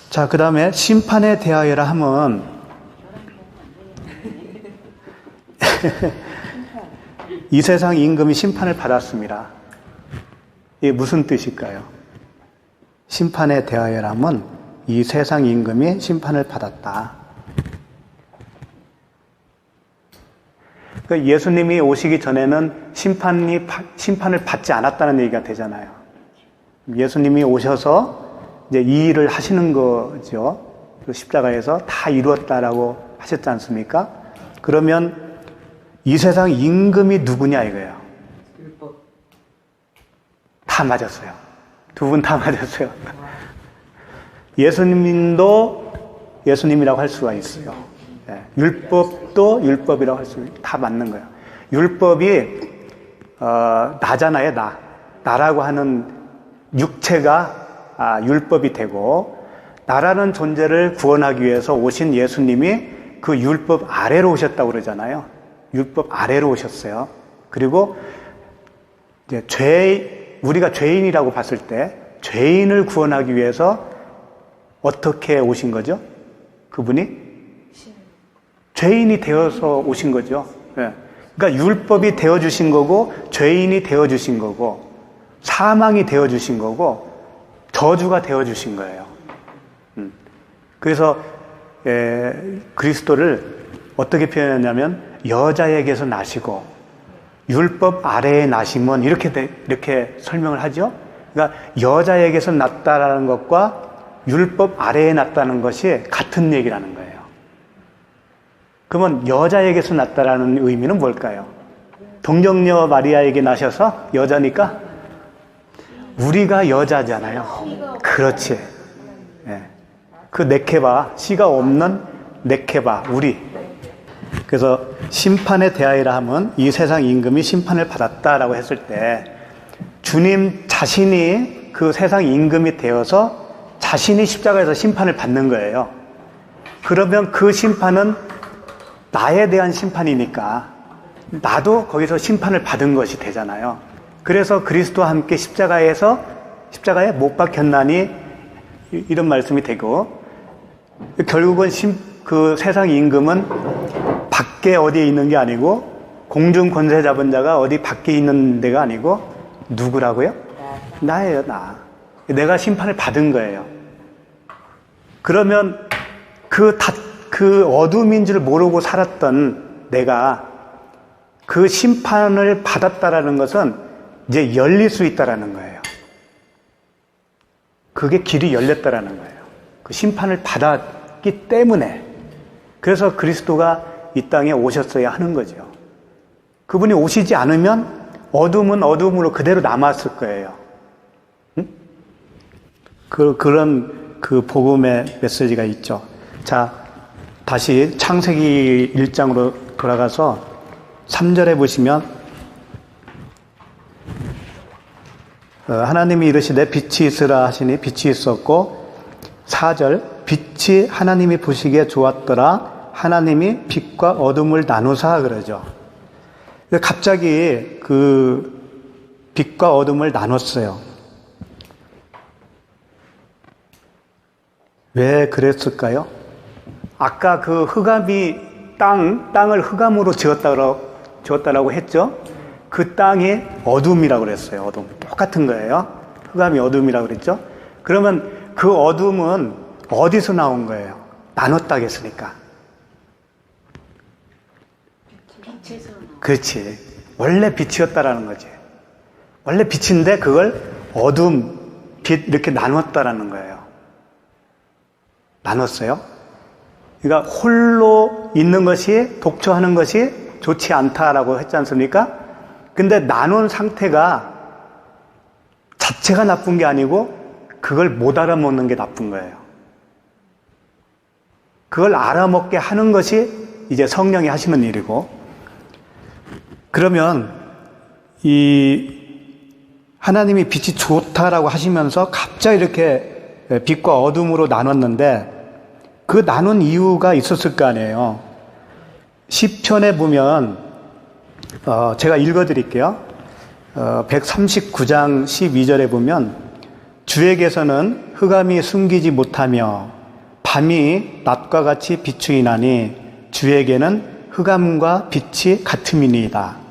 자, 그 다음에 심판에 대하여라 하면 이 세상 임금이 심판을 받았습니다. 이게 무슨 뜻일까요? 심판에 대하여라면 이 세상 임금이 심판을 받았다. 그러니까 예수님이 오시기 전에는 심판을 받지 않았다는 얘기가 되잖아요. 예수님이 오셔서 이제 이 일을 하시는 거죠. 그 십자가에서 다 이루었다라고 하셨지 않습니까? 그러면 이 세상 임금이 누구냐 이거예요. 율법. 다 맞았어요. 두 분 다 맞았어요. 예수님도 예수님이라고 할 수가 있어요. 네. 율법도 율법이라고 할 수, 다 맞는 거예요. 율법이 나잖아요, 나. 나라고 하는 육체가 율법이 되고, 나라는 존재를 구원하기 위해서 오신 예수님이 그 율법 아래로 오셨다고 그러잖아요. 율법 아래로 오셨어요. 그리고 이제 우리가 죄인이라고 봤을 때 죄인을 구원하기 위해서 어떻게 오신 거죠? 그분이 죄인이 되어서 오신 거죠. 예. 그러니까 율법이 되어주신 거고, 죄인이 되어주신 거고, 사망이 되어주신 거고, 저주가 되어주신 거예요. 그래서 그리스도를 어떻게 표현했냐면 여자에게서 나시고 율법 아래에 나심은 이렇게 설명을 하죠. 그러니까 여자에게서 났다라는 것과 율법 아래에 났다는 것이 같은 얘기라는 거예요. 그러면 여자에게서 났다라는 의미는 뭘까요? 동정녀 마리아에게 나셔서 여자니까 우리가 여자잖아요. 그렇지. 네. 그 네케바, 씨가 없는 네케바, 우리. 그래서 심판에 대하여라 하면 이 세상 임금이 심판을 받았다라고 했을 때 주님 자신이 그 세상 임금이 되어서 자신이 십자가에서 심판을 받는 거예요. 그러면 그 심판은 나에 대한 심판이니까 나도 거기서 심판을 받은 것이 되잖아요. 그래서 그리스도와 함께 십자가에 못 박혔나니 이런 말씀이 되고, 결국은 그 세상 임금은 밖에 어디에 있는 게 아니고 공중 권세 잡은 자가 어디 밖에 있는 데가 아니고 누구라고요? 나예요, 나. 내가 심판을 받은 거예요. 그러면 그 어둠인 줄 모르고 살았던 내가 그 심판을 받았다라는 것은 이제 열릴 수 있다라는 거예요. 그게 길이 열렸다라는 거예요. 그 심판을 받았기 때문에. 그래서 그리스도가 이 땅에 오셨어야 하는 거죠. 그분이 오시지 않으면 어둠은 어둠으로 그대로 남았을 거예요. 응? 그런 그 복음의 메시지가 있죠. 자, 다시 창세기 1장으로 돌아가서 3절에 보시면 하나님이 이르시되 빛이 있으라 하시니 빛이 있었고, 4절 빛이 하나님이 보시기에 좋았더라 하나님이 빛과 어둠을 나누사 그러죠. 갑자기 그 빛과 어둠을 나눴어요. 왜 그랬을까요? 아까 그 흑암이 땅을 흑암으로 지었다라고 했죠. 그 땅이 어둠이라고 그랬어요. 어둠. 똑같은 거예요. 흑암이 어둠이라고 그랬죠. 그러면 그 어둠은 어디서 나온 거예요? 나눴다 했으니까. 빛에서 나온. 그렇지. 원래 빛이었다라는 거지. 원래 빛인데 그걸 어둠, 빛 이렇게 나눴다라는 거예요. 나눴어요. 그러니까 홀로 있는 것이, 독처하는 것이 좋지 않다라고 했지 않습니까? 근데 나눈 상태가 자체가 나쁜 게 아니고 그걸 못 알아먹는 게 나쁜 거예요. 그걸 알아먹게 하는 것이 이제 성령이 하시는 일이고, 그러면 이 하나님이 빛이 좋다라고 하시면서 갑자기 이렇게 빛과 어둠으로 나눴는데 그 나눈 이유가 있었을 거 아니에요. 시편에 보면 제가 읽어드릴게요. 139장 12절에 보면 주에게서는 흑암이 숨기지 못하며 밤이 낮과 같이 비추이나니 주에게는 흑암과 빛이 같음이니이다.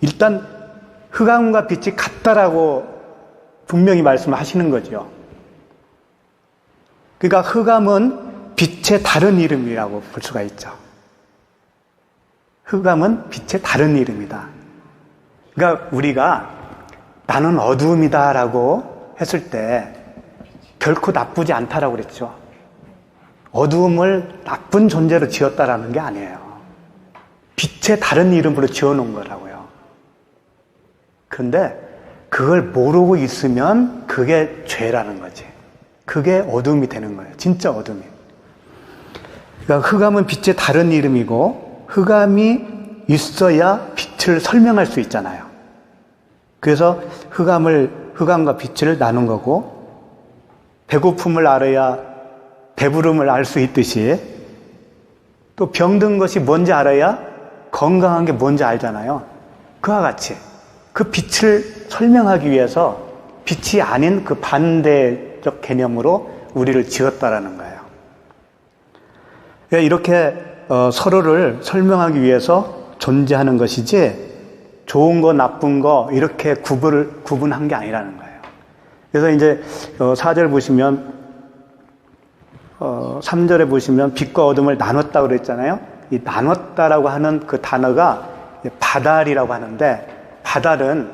일단 흑암과 빛이 같다라고 분명히 말씀하시는 거죠. 그러니까 흑암은 빛의 다른 이름이라고 볼 수가 있죠. 흑암은 빛의 다른 이름이다. 그러니까 우리가 나는 어두움이다 라고 했을 때 결코 나쁘지 않다라고 그랬죠. 어두움을 나쁜 존재로 지었다라는 게 아니에요. 빛의 다른 이름으로 지어놓은 거라고요. 그런데 그걸 모르고 있으면 그게 죄라는 거지. 그게 어둠이 되는 거예요. 진짜 어둠이. 그러니까 흑암은 빛의 다른 이름이고 흑암이 있어야 빛을 설명할 수 있잖아요. 그래서 흑암과 빛을 나눈 거고 배고픔을 알아야 배부름을 알 수 있듯이 또 병든 것이 뭔지 알아야 건강한 게 뭔지 알잖아요. 그와 같이 그 빛을 설명하기 위해서 빛이 아닌 그 반대적 개념으로 우리를 지었다라는 거예요. 이렇게 서로를 설명하기 위해서 존재하는 것이지 좋은 거 나쁜 거 이렇게 구분한 게 아니라는 거예요. 그래서 이제 4절 보시면 3절에 보시면 빛과 어둠을 나눴다고 그랬잖아요. 이 나눴다라고 하는 그 단어가 바달이라고 하는데 바달은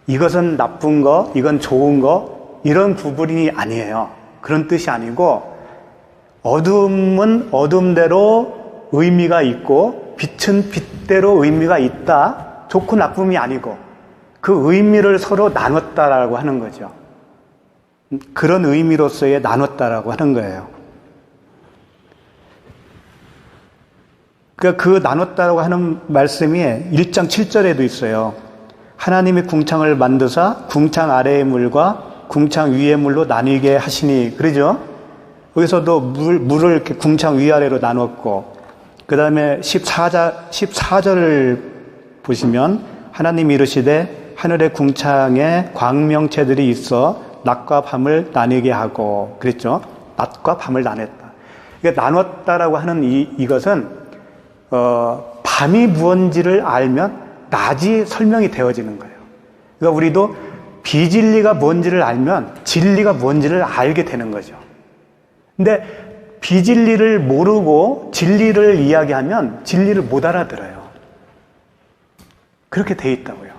이것은 나쁜 거, 이건 좋은 거 이런 구분이 아니에요. 그런 뜻이 아니고 어둠은 어둠대로 의미가 있고 빛은 빛대로 의미가 있다. 좋고 나쁨이 아니고 그 의미를 서로 나눴다라고 하는 거죠. 그런 의미로서의 나눴다라고 하는 거예요. 그러니까 그 나눴다라고 하는 말씀이 1장 7절에도 있어요. 하나님이 궁창을 만드사 궁창 아래의 물과 궁창 위의 물로 나뉘게 하시니 그러죠? 여기서도 물을 이렇게 궁창 위아래로 나눴고 그 다음에 14절을 보시면 하나님이 이르시되 하늘의 궁창에 광명체들이 있어 낮과 밤을 나뉘게 하고 그랬죠? 낮과 밤을 나눴다. 그러니까 나눴다라고 하는 이것은 밤이 무언지를 알면 낮이 설명이 되어지는 거예요. 그러니까 우리도 비진리가 뭔지를 알면 진리가 뭔지를 알게 되는 거죠. 근데 비진리를 모르고 진리를 이야기하면 진리를 못 알아들어요. 그렇게 돼 있다고요.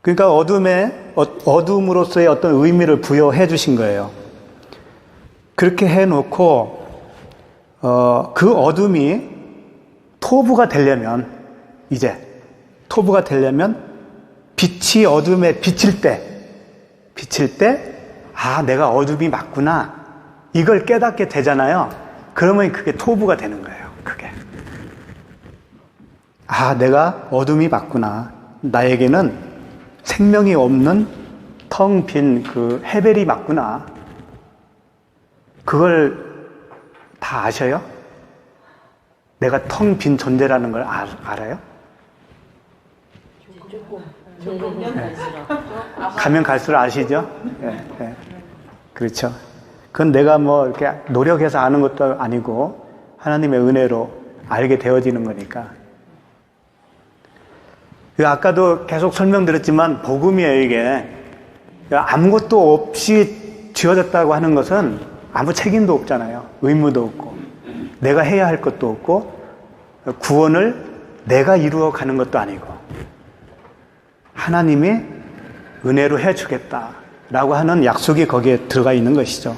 그러니까 어둠으로서의 어떤 의미를 부여해 주신 거예요. 그렇게 해놓고 그 어둠이 토부가 되려면 빛이 어둠에 비칠 때 내가 어둠이 맞구나 이걸 깨닫게 되잖아요. 그러면 그게 토부가 되는 거예요. 그게 내가 어둠이 맞구나. 나에게는 생명이 없는 텅 빈 그 헤벨이 맞구나. 그걸 다 아셔요? 내가 텅 빈 존재라는 걸 알아요? 가면 갈수록 아시죠? 네. 그렇죠. 그건 내가 뭐 이렇게 노력해서 아는 것도 아니고 하나님의 은혜로 알게 되어지는 거니까. 아까도 계속 설명드렸지만 복음이에요, 이게. 아무것도 없이 지어졌다고 하는 것은 아무 책임도 없잖아요. 의무도 없고. 내가 해야 할 것도 없고 구원을 내가 이루어 가는 것도 아니고 하나님이 은혜로 해주겠다라고 하는 약속이 거기에 들어가 있는 것이죠.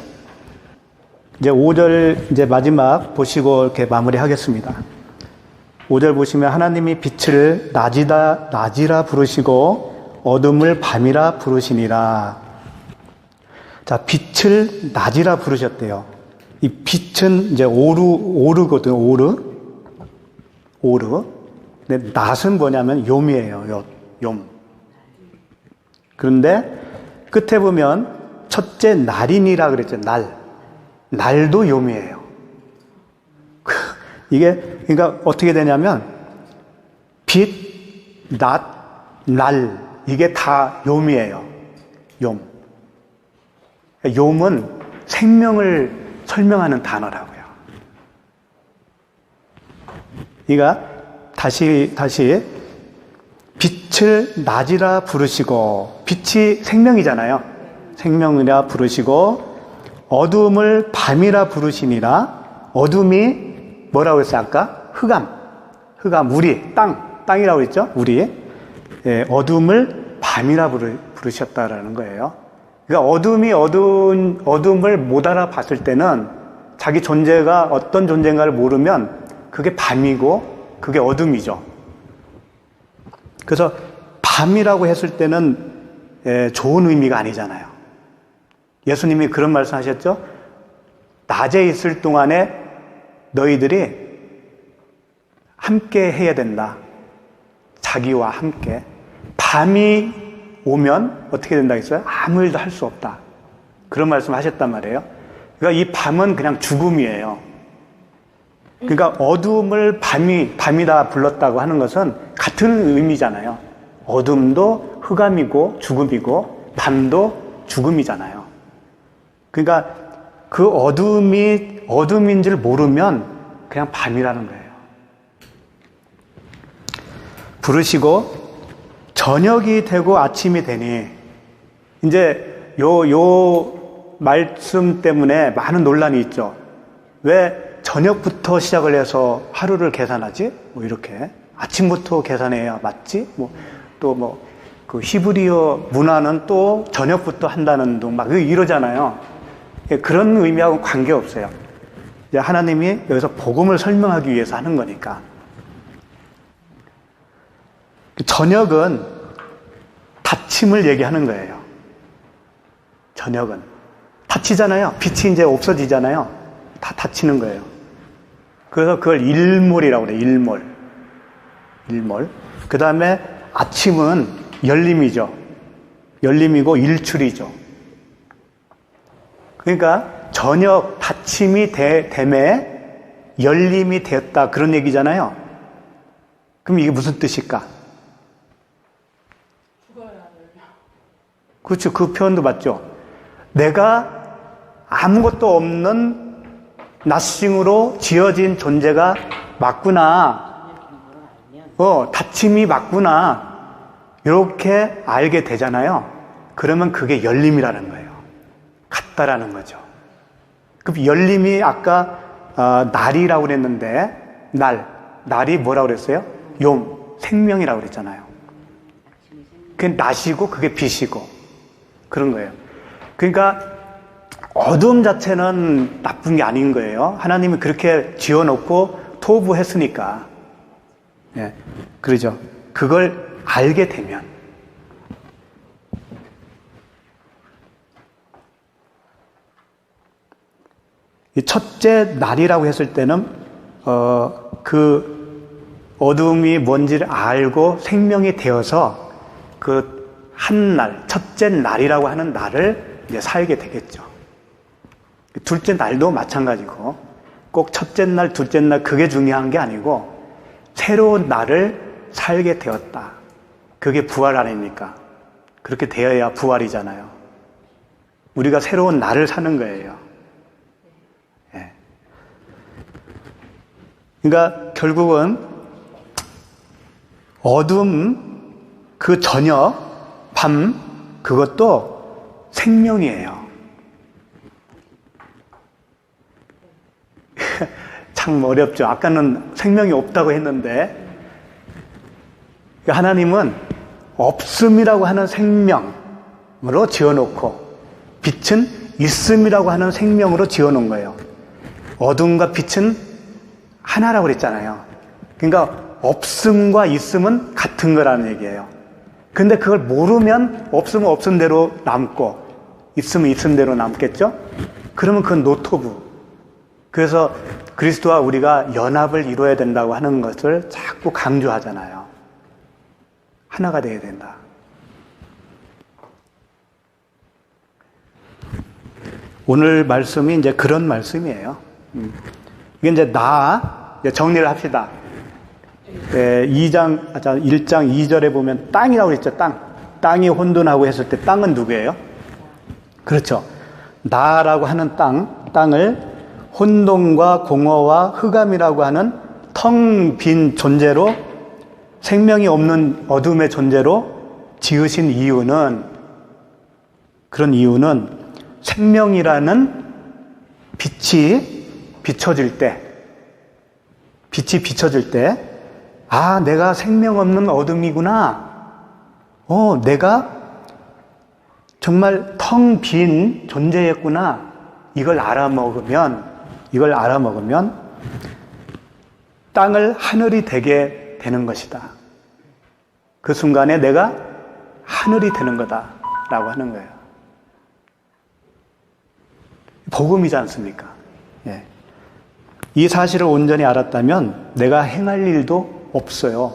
이제 5절 이제 마지막 보시고 이렇게 마무리하겠습니다. 5절 보시면 하나님이 빛을 낮이라 부르시고 어둠을 밤이라 부르시니라. 자, 빛을 낮이라 부르셨대요. 이 빛은 이제 오르거든요. 오르. 근데 낮은 뭐냐면 욤이에요. 욤. 그런데 끝에 보면 첫째 날이니라 그랬죠. 날도 욤이에요. 이게 그러니까 어떻게 되냐면 빛, 낮, 날 이게 다 욤이에요. 욤. 욤은 생명을 설명하는 단어라고요. 그러니까 다시 빛을 낮이라 부르시고, 빛이 생명이잖아요. 생명이라 부르시고 어둠을 밤이라 부르시니라. 어둠이 뭐라고 했어요 아까? 흑암, 우리, 땅이라고 했죠? 우리. 예, 어둠을 밤이라 부르셨다라는 거예요. 그러니까 어둠을 못 알아봤을 때는 자기 존재가 어떤 존재인가를 모르면 그게 밤이고 그게 어둠이죠. 그래서 밤이라고 했을 때는 좋은 의미가 아니잖아요. 예수님이 그런 말씀 하셨죠? 낮에 있을 동안에 너희들이 함께 해야 된다. 자기와 함께. 밤이 오면 어떻게 된다 했어요? 아무 일도 할 수 없다. 그런 말씀 하셨단 말이에요. 그러니까 이 밤은 그냥 죽음이에요. 그러니까 어둠을 밤이다 불렀다고 하는 것은 같은 의미잖아요. 어둠도 흑암이고 죽음이고 밤도 죽음이잖아요. 그러니까 그 어둠이 어둠인 줄 모르면 그냥 밤이라는 거예요. 부르시고 저녁이 되고 아침이 되니, 이제 요 말씀 때문에 많은 논란이 있죠. 왜 저녁부터 시작을 해서 하루를 계산하지? 뭐 이렇게 아침부터 계산해야 맞지? 그 히브리어 문화는 또 저녁부터 한다는 둥 막 이러잖아요. 그런 의미하고는 관계없어요. 이제 하나님이 여기서 복음을 설명하기 위해서 하는 거니까. 저녁은 닫힘을 얘기하는 거예요. 저녁은 닫히잖아요. 빛이 이제 없어지잖아요. 다 닫히는 거예요. 그래서 그걸 일몰이라고 그래요. 일몰. 그 다음에 아침은 열림이죠. 열림이고 일출이죠. 그러니까 저녁 닫힘이 됨에 열림이 되었다, 그런 얘기잖아요. 그럼 이게 무슨 뜻일까? 그렇죠. 그 표현도 맞죠. 내가 아무것도 없는 나싱으로 지어진 존재가 맞구나. 닫힘이 맞구나. 이렇게 알게 되잖아요. 그러면 그게 열림이라는 거예요. 같다라는 거죠. 그럼 열림이 아까 날이라고 그랬는데, 날이 뭐라고 그랬어요? 생명이라고 그랬잖아요. 그게 낮이고 그게 빛이고 그런 거예요. 그러니까 어둠 자체는 나쁜 게 아닌 거예요. 하나님이 그렇게 지어놓고 토부했으니까. 예, 그러죠. 그걸 알게 되면. 이 첫째 날이라고 했을 때는 그 어둠이 뭔지를 알고 생명이 되어서 그 한 날, 첫째 날이라고 하는 날을 이제 살게 되겠죠. 둘째 날도 마찬가지고, 꼭 첫째 날, 둘째 날 그게 중요한 게 아니고 새로운 날을 살게 되었다. 그게 부활 아닙니까? 그렇게 되어야 부활이잖아요. 우리가 새로운 날을 사는 거예요. 예. 그러니까 결국은 어둠, 그 저녁, 밤, 그것도 생명이에요. 참 어렵죠. 아까는 생명이 없다고 했는데, 하나님은 없음이라고 하는 생명으로 지어놓고 빛은 있음이라고 하는 생명으로 지어놓은 거예요. 어둠과 빛은 하나라고 그랬잖아요. 그러니까 없음과 있음은 같은 거라는 얘기예요. 근데 그걸 모르면 없으면 없음대로 남고 있으면 있음대로 남겠죠? 그러면 그건 노토부. 그래서 그리스도와 우리가 연합을 이루어야 된다고 하는 것을 자꾸 강조하잖아요. 하나가 되어야 된다. 오늘 말씀이 이제 그런 말씀이에요. 이게 이제 정리를 합시다. 1장 2절에 보면 땅이라고 그랬죠. 땅이 혼돈하고 했을 때 땅은 누구예요? 그렇죠. 나라고 하는 땅을 혼돈과 공허와 흑암이라고 하는 텅 빈 존재로 생명이 없는 어둠의 존재로 지으신 그런 이유는 생명이라는 빛이 비춰질 때, 아, 내가 생명 없는 어둠이구나. 내가 정말 텅 빈 존재였구나. 이걸 알아먹으면 땅을 하늘이 되게 되는 것이다. 그 순간에 내가 하늘이 되는 거다라고 하는 거예요. 복음이지 않습니까? 예. 이 사실을 온전히 알았다면 내가 행할 일도 없어요.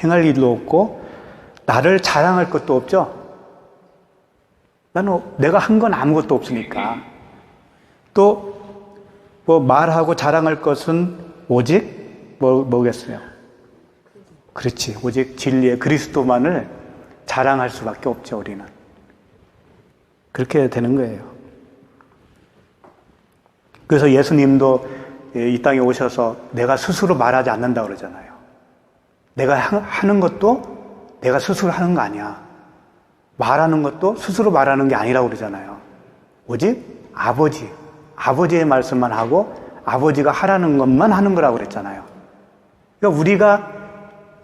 행할 일도 없고 나를 자랑할 것도 없죠. 나는 내가 한 건 아무것도 없으니까. 또 뭐 말하고 자랑할 것은 오직 뭐겠어요? 그렇지. 오직 진리의 그리스도만을 자랑할 수밖에 없죠, 우리는. 그렇게 되는 거예요. 그래서 예수님도 이 땅에 오셔서 내가 스스로 말하지 않는다 그러잖아요. 내가 하는 것도 내가 스스로 하는 거 아니야. 말하는 것도 스스로 말하는 게 아니라고 그러잖아요. 오직 아버지의 말씀만 하고 아버지가 하라는 것만 하는 거라고 그랬잖아요. 그러니까 우리가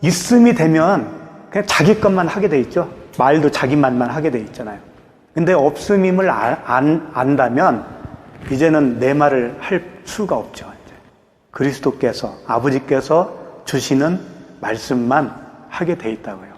있음이 되면 그냥 자기 것만 하게 돼 있죠. 말도 자기 말만 하게 돼 있잖아요. 근데 없음임을 안다면 이제는 내 말을 할 수가 없죠. 이제. 그리스도께서, 아버지께서 주시는 말씀만 하게 돼 있다고요.